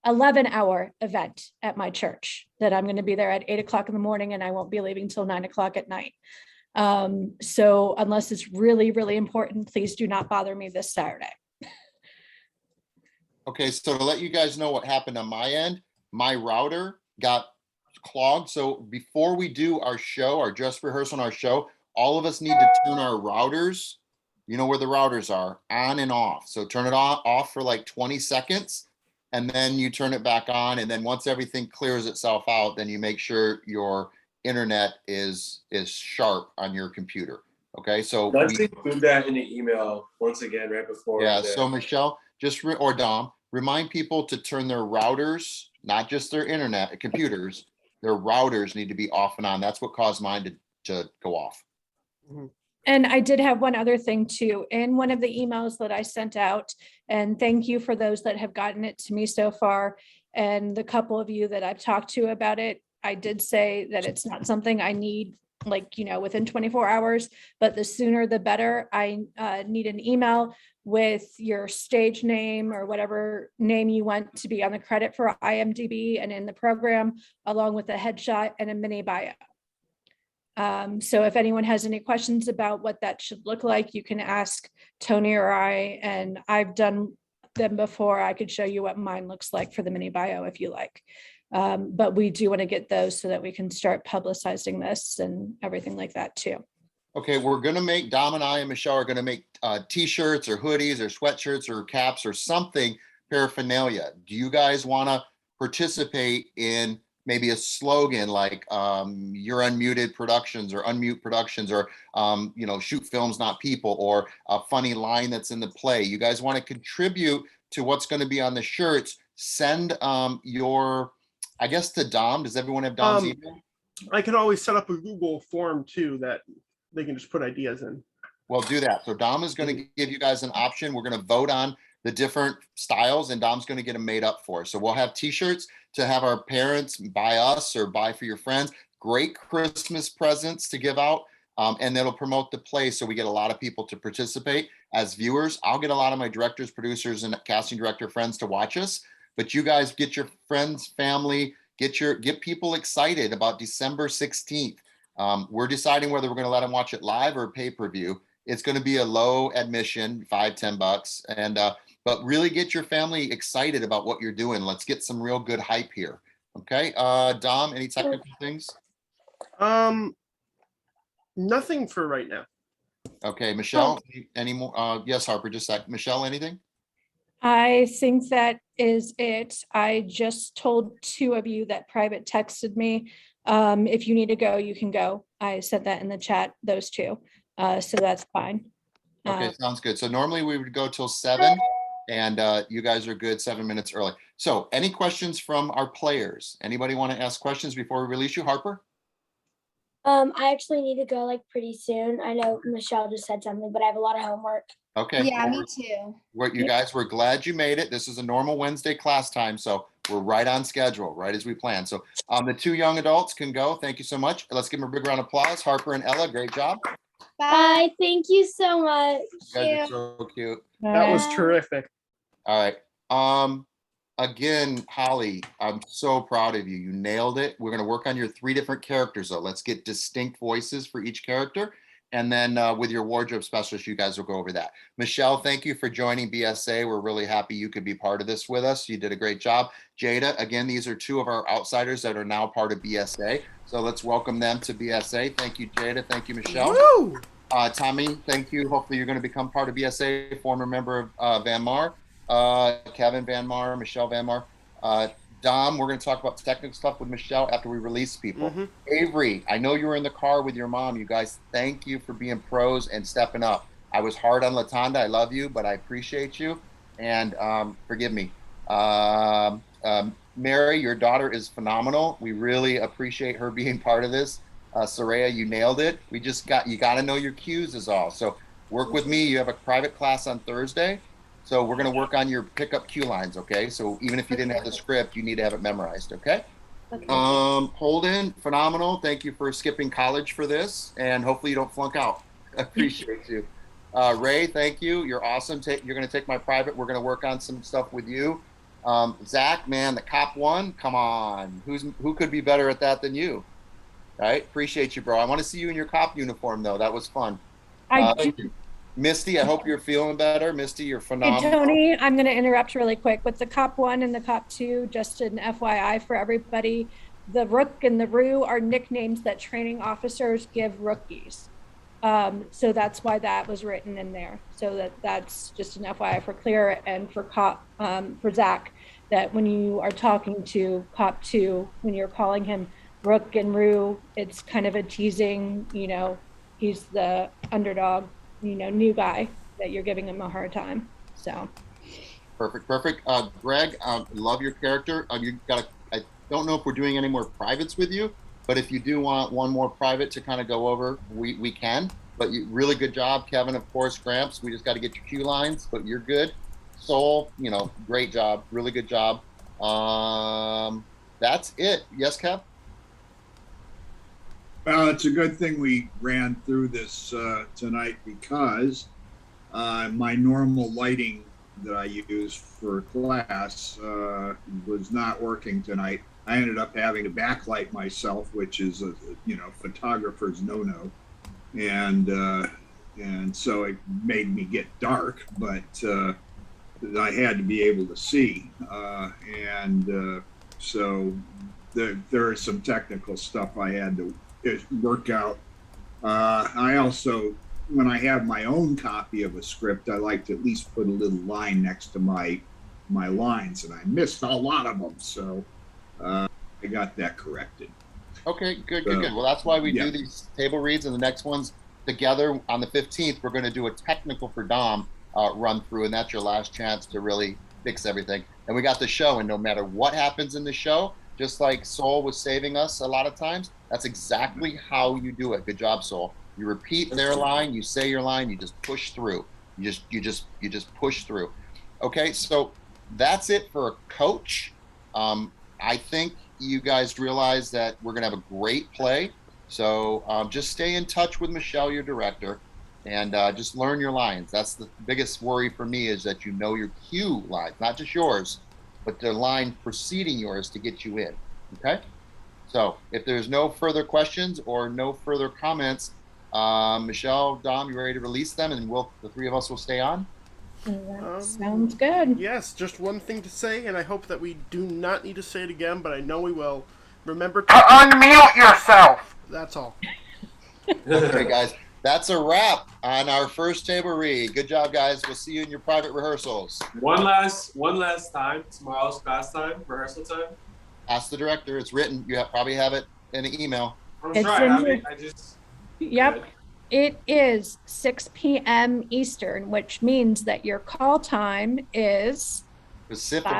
11-hour event at my church that I'm going to be there at 8 o'clock in the morning, and I won't be leaving till 9 o'clock at night. So unless it's really, really important, please do not bother me this Saturday. Okay, so to let you guys know what happened on my end, my router got clogged. So before we do our show, our dress rehearsal on our show, all of us need to turn our routers, you know where the routers are, on and off. So turn it off for like 20 seconds, and then you turn it back on. And then once everything clears itself out, then you make sure your internet is sharp on your computer. Okay, so Let's include that in the email once again right before. Yeah, so Michelle, or Dom, remind people to turn their routers, not just their internet, computers, their routers need to be off and on. That's what caused mine to go off. And I did have one other thing too, in one of the emails that I sent out, and thank you for those that have gotten it to me so far, and the couple of you that I've talked to about it, I did say that it's not something I need like, within 24 hours, but the sooner the better. I need an email with your stage name or whatever name you want to be on the credit for IMDb and in the program, along with a headshot and a mini bio. So if anyone has any questions about what that should look like, you can ask Tony or I, and I've done them before. I could show you what mine looks like for the mini bio if you like. But we do want to get those so that we can start publicizing this and everything like that too. Okay, we're gonna make, Dom and I and Michelle are gonna make t-shirts or hoodies or sweatshirts or caps or something, paraphernalia. Do you guys wanna participate in maybe a slogan like you're unmuted productions or unmute productions, or shoot films, not people, or a funny line that's in the play? You guys wanna contribute to what's gonna be on the shirts? Send your, I guess, to Dom. Does everyone have Dom's email? I can always set up a Google form too that they can just put ideas in. Well, do that. So Dom is going to give you guys an option. We're going to vote on the different styles, and Dom's going to get them made up for us. So we'll have t-shirts to have our parents buy us or buy for your friends. Great Christmas presents to give out. And that'll promote the play, so we get a lot of people to participate as viewers. I'll get a lot of my directors, producers, and casting director friends to watch us. But you guys get your friends, family, get people excited about December 16th. We're deciding whether we're going to let them watch it live or pay-per-view. It's going to be a low admission, $5-10, and but really get your family excited about what you're doing. Let's get some real good hype here. Okay, Dom, any technical things? Nothing for right now. Okay, Michelle, any more? Yes, Harper, just a sec. Michelle, anything? I think that is it. I just told 2 of you that private texted me. If you need to go, you can go. I said that in the chat, those 2. So that's fine. Okay, sounds good. So normally we would go till 7, and you guys are good 7 minutes early. So any questions from our players? Anybody want to ask questions before we release you, Harper? I actually need to go like pretty soon. I know Michelle just said something, but I have a lot of homework. Okay. Yeah, well, me too. You guys, we're glad you made it. This is a normal Wednesday class time, so we're right on schedule, right as we planned. So the 2 young adults can go. Thank you so much. Let's give them a big round of applause. Harper and Ella, great job. Bye. Thank you so much. You guys are so cute. That was terrific. All right. Again, Holly, I'm so proud of you. You nailed it. We're going to work on your 3 different characters, though. Let's get distinct voices for each character. And then with your wardrobe specialist, you guys will go over that. Michelle, thank you for joining BSA. We're really happy you could be part of this with us. You did a great job. Jada, again, these are 2 of our outsiders that are now part of BSA. So let's welcome them to BSA. Thank you, Jada. Thank you, Michelle. Woo! Tommy, thank you. Hopefully you're going to become part of BSA, former member of Van Mar. Kevin Van Mar, Michelle Van Mar. Dom, we're going to talk about technical stuff with Michelle after we release people. Avery, I know you were in the car with your mom. You guys, thank you for being pros and stepping up. I was hard on Latanda. I love you, but I appreciate you. And forgive me. Mary, your daughter is phenomenal. We really appreciate her being part of this. Soraya, you nailed it. You got to know your cues is all. So work with me. You have a private class on Thursday. So we're going to work on your pickup cue lines, okay? So even if you didn't have the script, you need to have it memorized, okay? Okay. Holden, phenomenal. Thank you for skipping college for this, and hopefully you don't flunk out. I appreciate you. Ray, thank you. You're awesome. You're going to take my private. We're going to work on some stuff with you. Zach, man, the cop one. Come on. Who could be better at that than you? Right? Appreciate you, bro. I want to see you in your cop uniform, though. That was fun. I Misty, I hope you're feeling better. Misty, you're Hey, phenomenal. Tony, I'm going to interrupt really quick. With the Cop 1 and the Cop 2, just an FYI for everybody, the Rook and the Roo are nicknames that training officers give rookies. So that's why that was written in there. So that's just an FYI for Clear and for for Zach, that when you are talking to Cop 2, when you're calling him Rook and Roo, it's kind of a teasing, he's the underdog, new guy that you're giving him a hard time. So Perfect. Greg, love your character. I don't know if we're doing any more privates with you, but if you do want one more private to kind of go over, we can. But really good job, Kevin, of course, Gramps. We just got to get your cue lines, but you're good. Soul, great job, really good job. That's it. Yes, Kev? Well, it's a good thing we ran through this tonight, because my normal lighting that I use for class was not working tonight. I ended up having to backlight myself, which is a photographer's no-no, and so it made me get dark, but I had to be able to see, so there is some technical stuff I had to work out. I also, when I have my own copy of a script, I like to at least put a little line next to my lines, and I missed a lot of them, so I got that corrected. Okay, good. Well, that's why we do these table reads, and the next one's together on the 15th. We're going to do a technical for Dom run through, and that's your last chance to really fix everything. And we got the show, and no matter what happens in the show, just like Soul was saving us a lot of times, that's exactly how you do it. Good job, Soul. You repeat their line, you say your line, you just push through. You just push through. Okay, so that's it for a coach. I think you guys realize that we're gonna have a great play. So just stay in touch with Michelle, your director, and just learn your lines. That's the biggest worry for me, is that you know your cue lines, not just yours, but the line preceding yours to get you in, okay? So if there's no further questions or no further comments, Michelle, Dom, you ready to release them, and the three of us will stay on? Sounds good. Yes, just one thing to say, and I hope that we do not need to say it again, but I know we will. Remember to unmute yourself. That's all. Okay, guys, that's a wrap on our first table read. Good job, guys. We'll see you in your private rehearsals. One last time. Tomorrow's class time, rehearsal time. Ask the director. It's written. You probably have it in an email. I'm sure I have it. I just. Yep. It is 6 p.m. Eastern, which means that your call time is Pacific.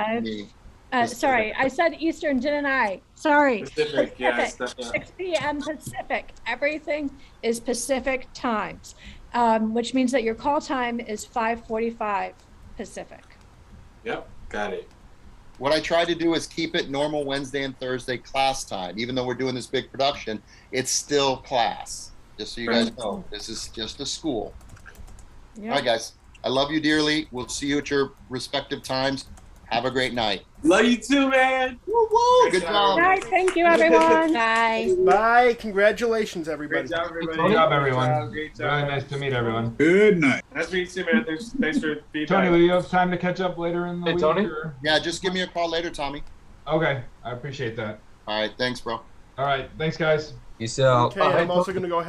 Sorry, I said Eastern, didn't I? Sorry. Pacific. Yes. 6 p.m. Pacific. Everything is Pacific times, which means that your call time is 5:45 Pacific. Yep, got it. What I try to do is keep it normal Wednesday and Thursday class time. Even though we're doing this big production, it's still class. Just so you guys know, this is just a school. Yep. All right, guys. I love you dearly. We'll see you at your respective times. Have a great night. Love you too, man. Woo woo. Good job. Bye. Thank you, everyone. Bye. Bye. Congratulations, everybody. Great job, everybody. Good job, everyone. Great job. Really nice to meet everyone. Good night. Nice to meet you, man. Thanks for feedback. Tony, will you have time to catch up later in the week? Tony? Or? Yeah, just give me a call later, Tommy. Okay, I appreciate that. All right. Thanks, bro. All right, thanks, guys. Peace out. Okay, I'm also going to go ahead.